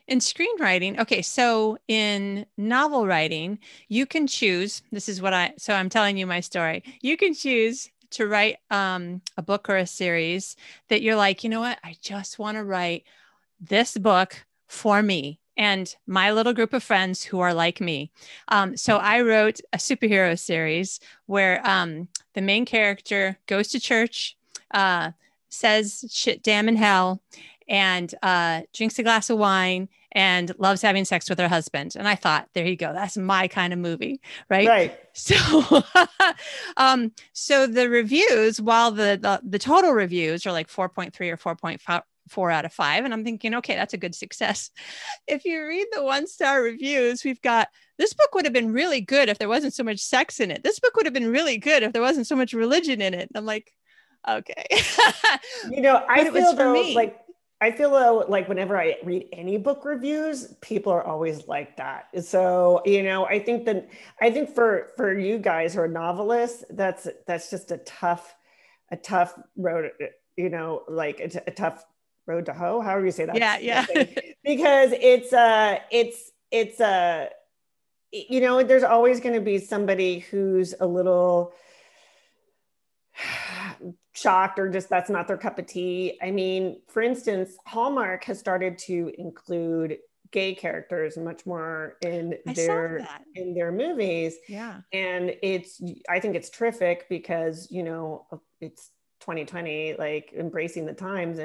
in screenwriting, okay, so in novel writing, you can choose, so I'm telling you my story. You can choose to write a book or a series that you're like, you know what, I just want to write this book for me and my little group of friends who are like me. So I wrote a superhero series where the main character goes to church, says shit damn in hell and drinks a glass of wine and loves having sex with her husband. And I thought, there you go. That's my kind of movie. Right. Right. So, so the reviews, while the total reviews are like 4.3 or 4.4 out of 5. And I'm thinking, okay, that's a good success. If you read the 1-star reviews, we've got, this book would have been really good if there wasn't so much sex in it. This book would have been really good if there wasn't so much religion in it. And I'm like, okay. I feel though, like whenever I read any book reviews, people are always like that. So, I think for you guys who are novelists, that's just a tough road, like a tough road to hoe. However you say that. Yeah. Because there's always going to be somebody who's a little shocked or just that's not their cup of tea. I mean, for instance, Hallmark has started to include gay characters much more in their movies. Yeah. And I think it's terrific because, it's 2020, like embracing the times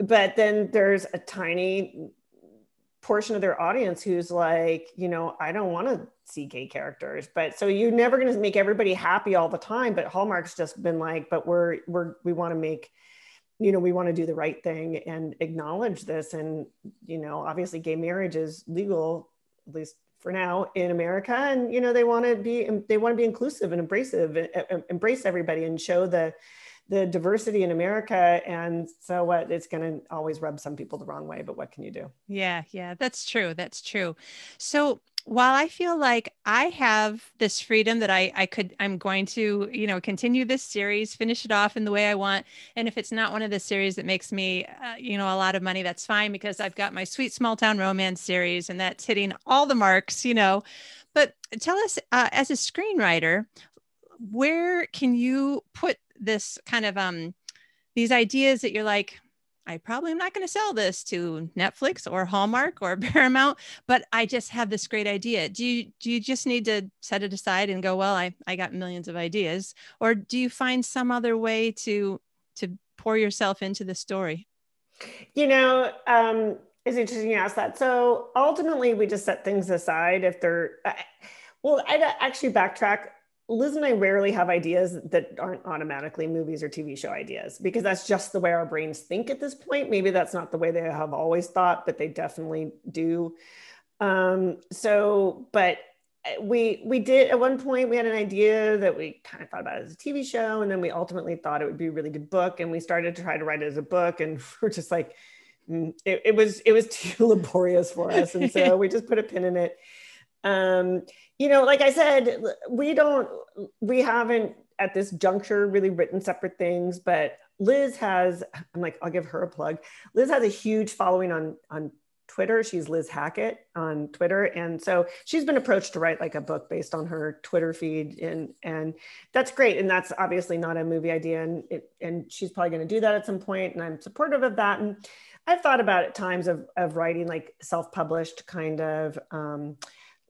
but then there's a tiny portion of their audience who's like, I don't want to see gay characters, but so you're never going to make everybody happy all the time. But Hallmark's just been like, but we want to make, we want to do the right thing and acknowledge this. And, obviously gay marriage is legal, at least for now in America. And, they want to be inclusive and embrace everybody and show the diversity in America. And so it's going to always rub some people the wrong way, but what can you do? Yeah, that's true. So while I feel like I have this freedom that I'm going to, continue this series, finish it off in the way I want. And if it's not one of the series that makes me, a lot of money, that's fine, because I've got my Sweet Small Town Romance series and that's hitting all the marks, but tell us, as a screenwriter, where can you put this kind of, these ideas that you're like, I probably am not going to sell this to Netflix or Hallmark or Paramount, but I just have this great idea. Do you just need to set it aside and go, well, I got millions of ideas, or do you find some other way to pour yourself into the story? It's interesting you ask that. So ultimately we just set things aside if they're, I'd actually backtrack. Liz and I rarely have ideas that aren't automatically movies or TV show ideas, because that's just the way our brains think at this point. Maybe that's not the way they have always thought, but they definitely do. But we did, at one point we had an idea that we kind of thought about as a TV show. And then we ultimately thought it would be a really good book. And we started to try to write it as a book. And we're just like, it was too laborious for us. And so we just put a pin in it. Like I said, we haven't at this juncture really written separate things, but Liz has, I'll give her a plug. Liz has a huge following on Twitter. She's Liz Hackett on Twitter. And so she's been approached to write like a book based on her Twitter feed. And that's great. And that's obviously not a movie idea. And she's probably going to do that at some point. And I'm supportive of that. And I've thought about at times of writing like self-published kind of,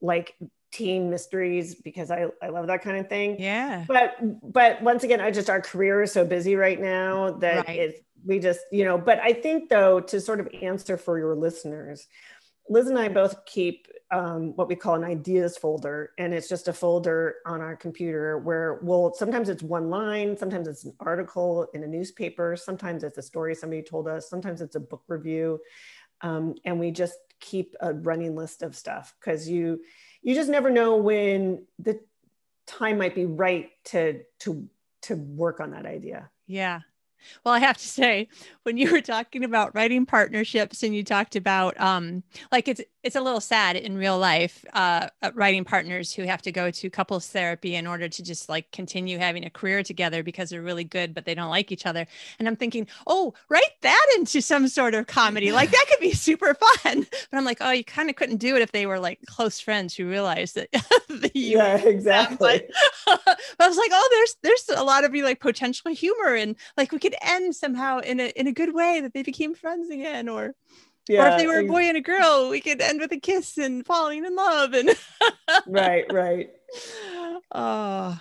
like teen mysteries, because I love that kind of thing. Yeah. But once again, our career is so busy right now that we just, but I think though, to sort of answer for your listeners, Liz and I both keep what we call an ideas folder. And it's just a folder on our computer where sometimes it's one line, sometimes it's an article in a newspaper, sometimes it's a story somebody told us, sometimes it's a book review. And we just keep a running list of stuff, because you just never know when the time might be right to work on that idea. Yeah. Well, I have to say, when you were talking about writing partnerships and you talked about like it's a little sad in real life, writing partners who have to go to couples therapy in order to just like continue having a career together because they're really good, but they don't like each other. And I'm thinking, oh, write that into some sort of comedy. Like that could be super fun. But I'm like, oh, you kind of couldn't do it if they were like close friends who realized that. Yeah, exactly. But I was like, oh, there's a lot of like potential humor, and like we could end somehow in a good way that they became friends again, or if they were a boy and a girl, we could end with a kiss and falling in love. And right. Oh,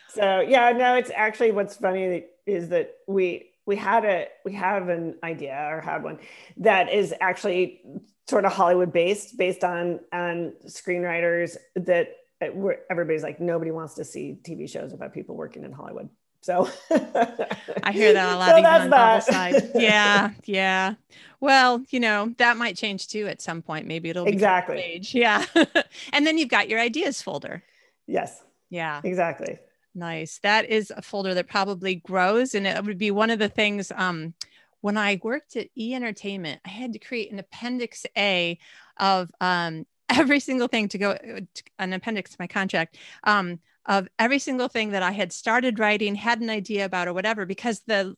so yeah, no, it's actually, what's funny is that we have an idea, or had one, that is actually sort of Hollywood based on screenwriters, that where everybody's like, nobody wants to see TV shows about people working in Hollywood. So I hear that a lot, even on novel side. Yeah. Well, that might change too at some point. Maybe it'll exactly. become age. Yeah. And then you've got your ideas folder. Yes. Yeah. Exactly. Nice. That is a folder that probably grows. And it would be one of the things, when I worked at E! Entertainment, I had to create an appendix A of every single thing to go, an appendix to my contract, of every single thing that I had started writing, had an idea about, or whatever, because the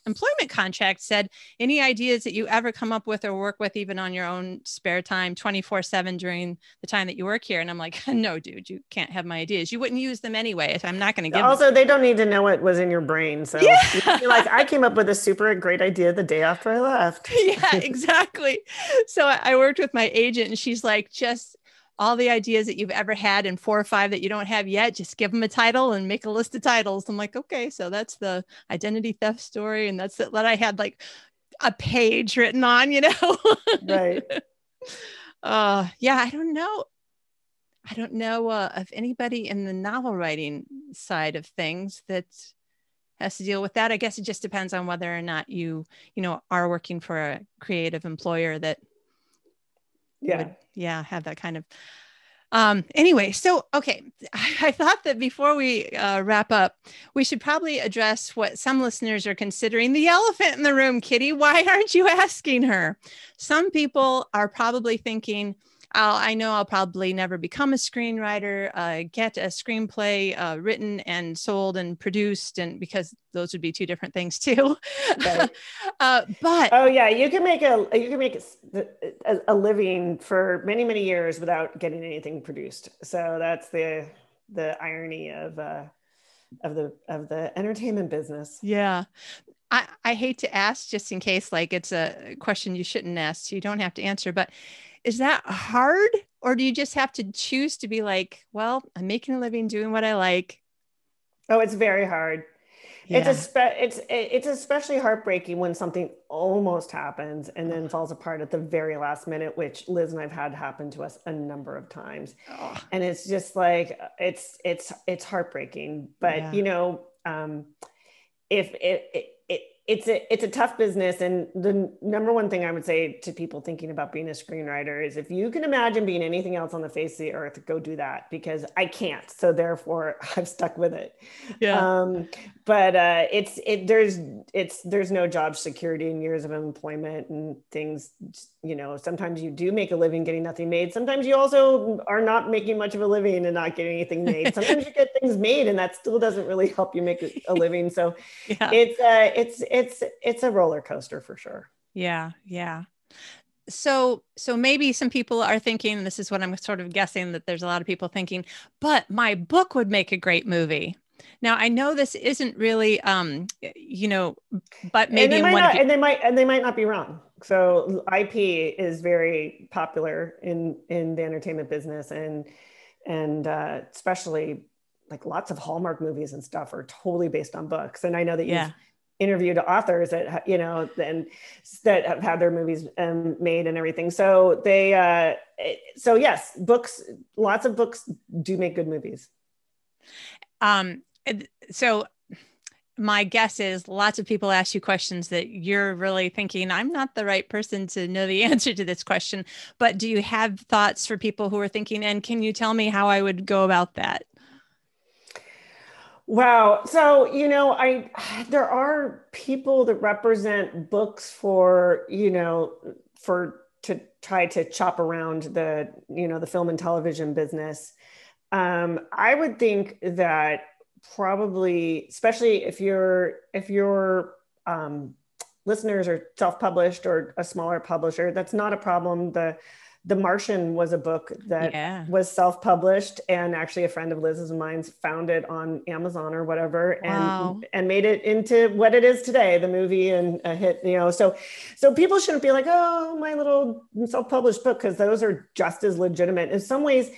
employment contract said any ideas that you ever come up with or work with, even on your own spare time, 24/7 during the time that you work here. And I'm like, no, dude, you can't have my ideas. You wouldn't use them anyway. So I'm not going to give also, them. they don't need to know what was in your brain. So Yeah. you're like, I came up with a super great idea the day after I left. Yeah, exactly. So I worked with my agent, and she's like, just all the ideas that you've ever had and 4 or 5 that you don't have yet, just give them a title and make a list of titles. I'm like, okay, so that's the identity theft story. And that's it, that I had like a page written on, Right. Yeah, I don't know. Of anybody in the novel writing side of things that has to deal with that. I guess it just depends on whether or not you are working for a creative employer that would have that kind of anyway. So okay, I thought that before we wrap up, we should probably address what some listeners are considering the elephant in the room. Kitty, why aren't you asking her? Some people are probably thinking, I know I'll probably never become a screenwriter, get a screenplay written and sold and produced, and because those would be 2 different things too. Right. But oh yeah, you can make a living for many, many years without getting anything produced. So that's the irony of the entertainment business. Yeah. I hate to ask, just in case, like it's a question you shouldn't ask, so you don't have to answer, but is that hard? Or do you just have to choose to be like, well, I'm making a living doing what I like? Oh, it's very hard. Yeah. It's especially heartbreaking when something almost happens and then falls apart at the very last minute, which Liz and I've had happen to us a number of times. Oh. And it's just like, it's heartbreaking, but if it's a tough business. And the number one thing I would say to people thinking about being a screenwriter is, if you can imagine being anything else on the face of the earth, go do that, because I can't. So therefore I've stuck with it. Yeah. But there's no job security in years of employment and things, sometimes you do make a living getting nothing made. Sometimes you also are not making much of a living and not getting anything made. Sometimes you get things made and that still doesn't really help you make a living. So yeah. It's a roller coaster for sure. Yeah. Yeah. So maybe some people are thinking, this is what I'm sort of guessing, that there's a lot of people thinking, but my book would make a great movie. Now I know this isn't really, but maybe they might not be wrong. So IP is very popular in the entertainment business, and especially like lots of Hallmark movies and stuff are totally based on books. And I know that you've interviewed authors that that have had their movies made and everything. So so yes, lots of books do make good movies. So my guess is lots of people ask you questions that you're really thinking, I'm not the right person to know the answer to this question. But do you have thoughts for people who are thinking, and can you tell me how I would go about that? Wow. So, there are people that represent books to try to chop around the film and television business. I would think that probably, especially if your listeners are self-published or a smaller publisher, that's not a problem. The Martian was a book that was self-published, and actually a friend of Liz's and mine's found it on Amazon or whatever, and made it into what it is today, the movie, and a hit, so people shouldn't be like, oh, my little self-published book, because those are just as legitimate. In some ways,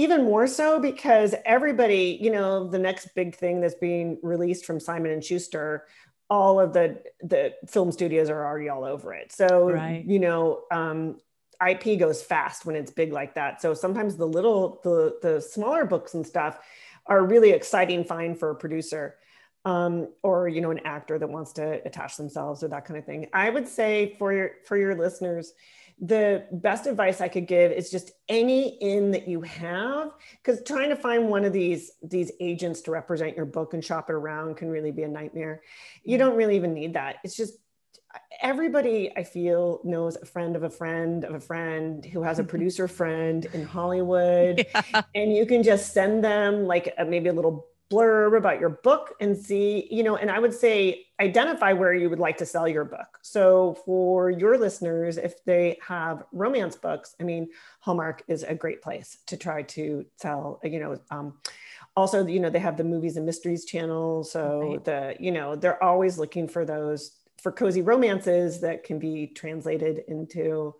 even more so because everybody, you know, the next big thing that's being released from Simon and Schuster, all of the film studios are already all over it. So, Right. you know, IP goes fast when it's big like that. So sometimes the smaller books and stuff are a really exciting find for a producer, or, you know, an actor that wants to attach themselves or that kind of thing. I would say for your listeners, the best advice I could give is just any in that you have, because trying to find one of these agents to represent your book and shop it around can really be a nightmare. You don't really even need that. It's just everybody, I feel, knows a friend of a friend of a friend who has a producer friend in Hollywood. Yeah. And you can just send them like maybe a little blurb about your book and see, you know, and I would say identify where you would like to sell your book. So for your listeners, if they have romance books, I mean, Hallmark is a great place to try to sell, you know, also, you know, they have the movies and mysteries channel. So you know, they're always looking for those, for cozy romances that can be translated into,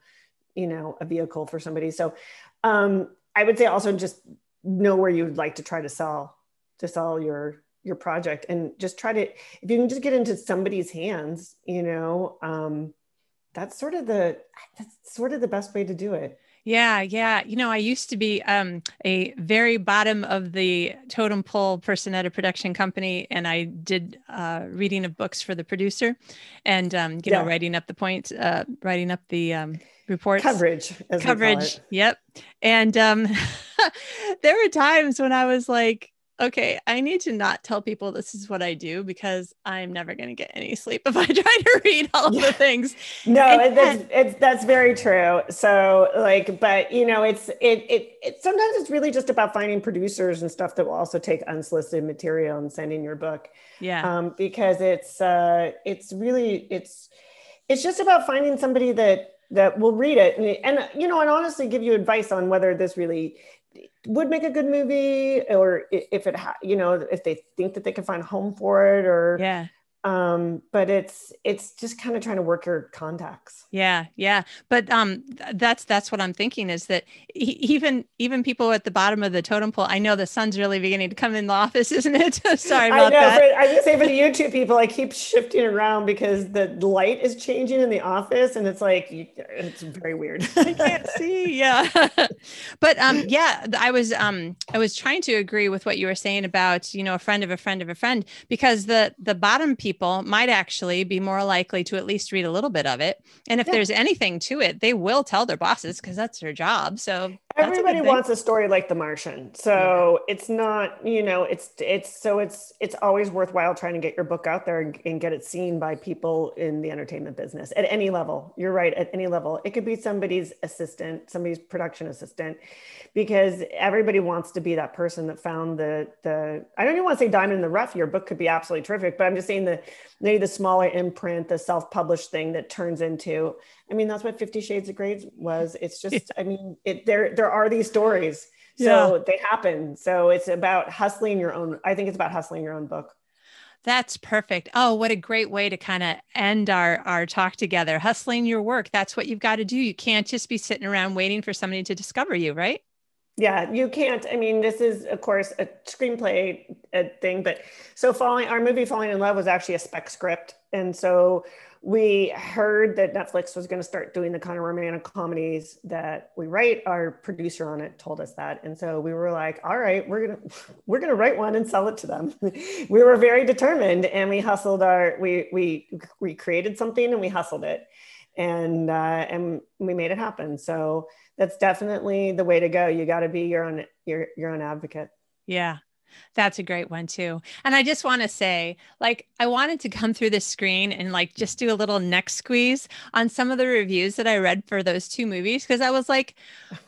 you know, a vehicle for somebody. So I would say also just know where you would like to try to sell your project, and just try to, if you can just get into somebody's hands, you know, that's sort of the best way to do it. Yeah. Yeah. You know, I used to be a very bottom of the totem pole person at a production company. And I did reading of books for the producer and, you know, writing up the points, writing up the reports. Coverage, as we call it. Yep. And there were times when I was like, okay, I need to not tell people this is what I do, because I'm never going to get any sleep if I try to read all of the things. No, that's very true. So like, but you know, it's sometimes it's really just about finding producers and stuff that will also take unsolicited material and send in your book. Yeah. Because it's just about finding somebody that will read it and you know, and honestly give you advice on whether this really would make a good movie, or if it you know, if they think that they can find a home for it, or but it's just kind of trying to work your contacts. Yeah. But that's what I'm thinking, is that even people at the bottom of the totem pole, I know the sun's really beginning to come in the office, isn't it? Sorry about that. I was gonna say, for the YouTube people, I keep shifting around because the light is changing in the office, and it's like it's very weird. I can't see. Yeah. But yeah, I was trying to agree with what you were saying about, you know, a friend of a friend of a friend, because the bottom people might actually be more likely to at least read a little bit of it. And if there's anything to it, they will tell their bosses, because that's their job. So everybody wants a story like The Martian. So it's not, you know, it's always worthwhile trying to get your book out there and get it seen by people in the entertainment business at any level. You're right, at any level. It could be somebody's assistant, somebody's production assistant, because everybody wants to be that person that found the I don't even want to say diamond in the rough. Your book could be absolutely terrific, but I'm just saying maybe the smaller imprint, the self-published thing that turns into, I mean, that's what 50 Shades of Grey was. It's just, I mean, there are these stories, so they happen. So it's about hustling your own. I think it's about hustling your own book. That's perfect. Oh, what a great way to kind of end our talk together. Hustling your work. That's what you've got to do. You can't just be sitting around waiting for somebody to discover you, right? Yeah, you can't. I mean, this is, of course, a screenplay thing, but so our movie Falling in Love was actually a spec script. And so we heard that Netflix was going to start doing the kind of romantic comedies that we write. Our producer on it told us that. And so we were like, all right, we're going to write one and sell it to them. We were very determined, and we hustled we created something and we hustled it, and we made it happen. So that's definitely the way to go. You got to be your own advocate. Yeah. That's a great one too. And I just want to say, like, I wanted to come through the screen and like just do a little neck squeeze on some of the reviews that I read for those two movies. Cause I was like,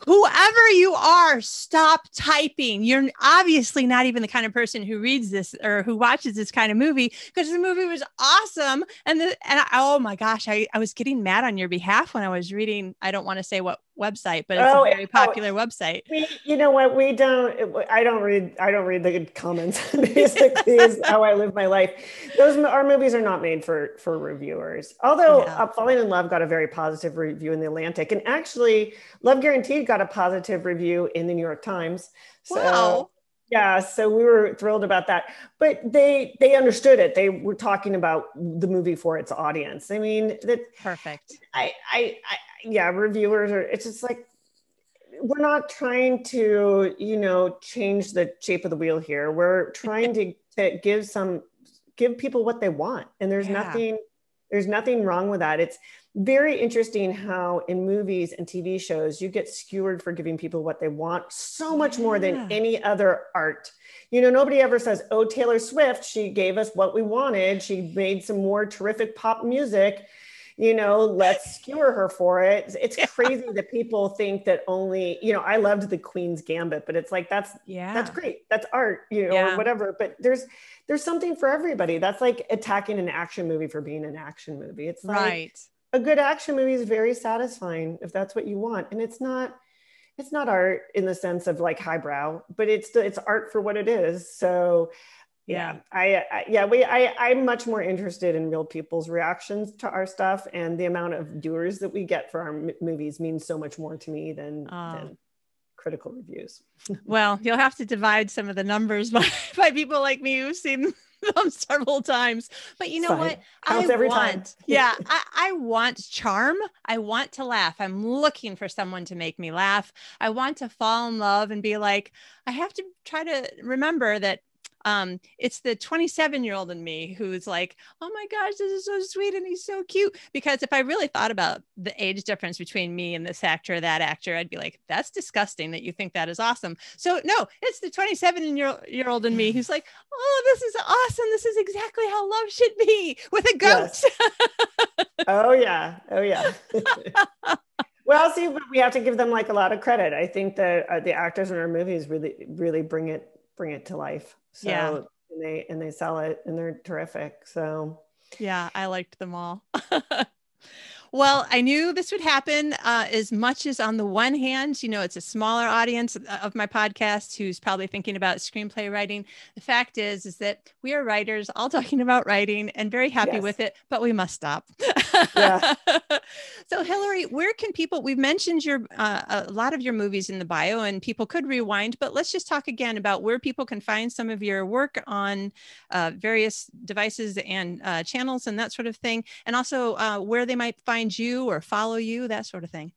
whoever you are, stop typing. You're obviously not even the kind of person who reads this or who watches this kind of movie, because the movie was awesome. Oh my gosh, I was getting mad on your behalf when I was reading. I don't want to say what website, but it's a very popular website. You know what? I don't read the comments. Basically is how I live my life. Our movies are not made for reviewers. Although Falling in Love got a very positive review in the Atlantic, and actually Love Guaranteed got a positive review in the New York Times. So, wow. Yeah, so we were thrilled about that. But they understood it. They were talking about the movie for its audience. I mean, perfect. Reviewers it's just like, we're not trying to, change the shape of the wheel here. We're trying to give people what they want. And there's nothing wrong with that. It's very interesting how in movies and TV shows, you get skewered for giving people what they want so much more than any other art. Nobody ever says, oh, Taylor Swift, she gave us what we wanted. She made some more terrific pop music. Let's skewer her for it. It's crazy that people think that only, I loved the Queen's Gambit, but it's like, that's great. That's art, or whatever. But there's something for everybody. That's like attacking an action movie for being an action movie. It's like a good action movie is very satisfying if that's what you want. And it's not art in the sense of like highbrow, but it's art for what it is. So I'm much more interested in real people's reactions to our stuff, and the amount of viewers that we get for our movies means so much more to me than critical reviews. Well, you'll have to divide some of the numbers by people like me who've seen them several times. But you know what? Counts every time. I want charm. I want to laugh. I'm looking for someone to make me laugh. I want to fall in love and be like, I have to try to remember that it's the 27-year-old in me who's like, oh my gosh, this is so sweet and he's so cute. Because if I really thought about the age difference between me and this actor or that actor, I'd be like, that's disgusting that you think that is awesome. So no, it's the 27-year-old in me who's like, oh, this is awesome. This is exactly how love should be, with a goat. Yes. Oh yeah. Well, see, but we have to give them like a lot of credit. I think that the actors in our movies really bring it to life. So and they sell it, and they're terrific. So yeah, I liked them all. Well, I knew this would happen as much as on the one hand, it's a smaller audience of my podcast who's probably thinking about screenplay writing. The fact is that we are writers all talking about writing and very happy with it, but we must stop. Yeah. So Hilary, where can people, we've mentioned a lot of your movies in the bio, and people could rewind, but let's just talk again about where people can find some of your work on various devices and channels and that sort of thing. And also where they might find you or follow you, that sort of thing.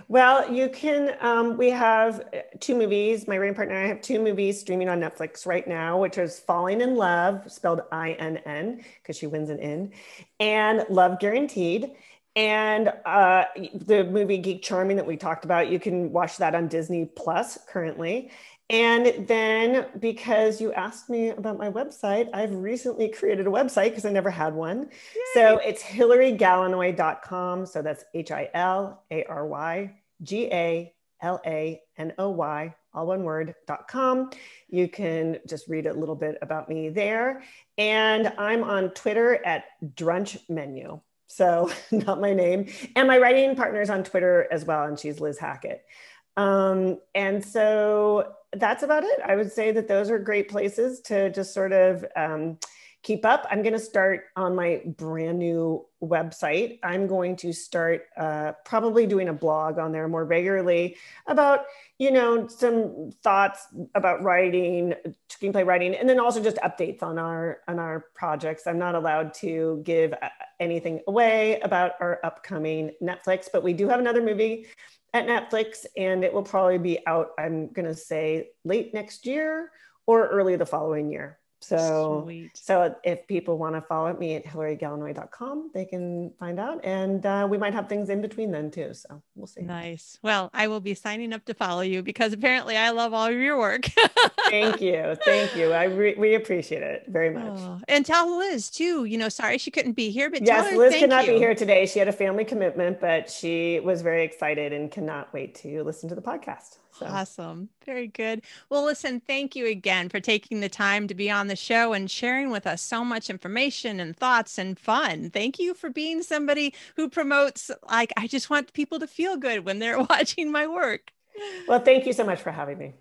Well, you can, we have two movies. My writing partner and I have two movies streaming on Netflix right now, which is Falling in Love, spelled INN, because she wins an N, and Love Guaranteed. And the movie Geek Charming that we talked about, you can watch that on Disney Plus currently. And then, because you asked me about my website, I've recently created a website because I never had one. Yay. So it's HilaryGalanoy.com. So that's HilaryGalanoy, all one word.com. You can just read a little bit about me there. And I'm on Twitter at Drunch Menu. So not my name. And my writing partner's on Twitter as well, and she's Liz Hackett. And so that's about it. I would say that those are great places to just sort of keep up. I'm going to start on my brand new website. I'm going to start probably doing a blog on there more regularly about, some thoughts about writing, screenplay writing, and then also just updates on our projects. I'm not allowed to give anything away about our upcoming Netflix, but we do have another movie at Netflix, and it will probably be out, I'm going to say, late next year or early the following year. So, Sweet. So if people want to follow me at HilaryGalanoy.com, they can find out. And we might have things in between then too. So we'll see. Nice. Well, I will be signing up to follow you because apparently I love all of your work. Thank you. Thank you. We appreciate it very much. Oh, and tell Liz too, sorry she couldn't be here, but yes, tell her Liz could not be here today. She had a family commitment, but she was very excited and cannot wait to listen to the podcast. So. Awesome. Very good. Well, listen, thank you again for taking the time to be on the show and sharing with us so much information and thoughts and fun. Thank you for being somebody who promotes, like, I just want people to feel good when they're watching my work. Well, thank you so much for having me.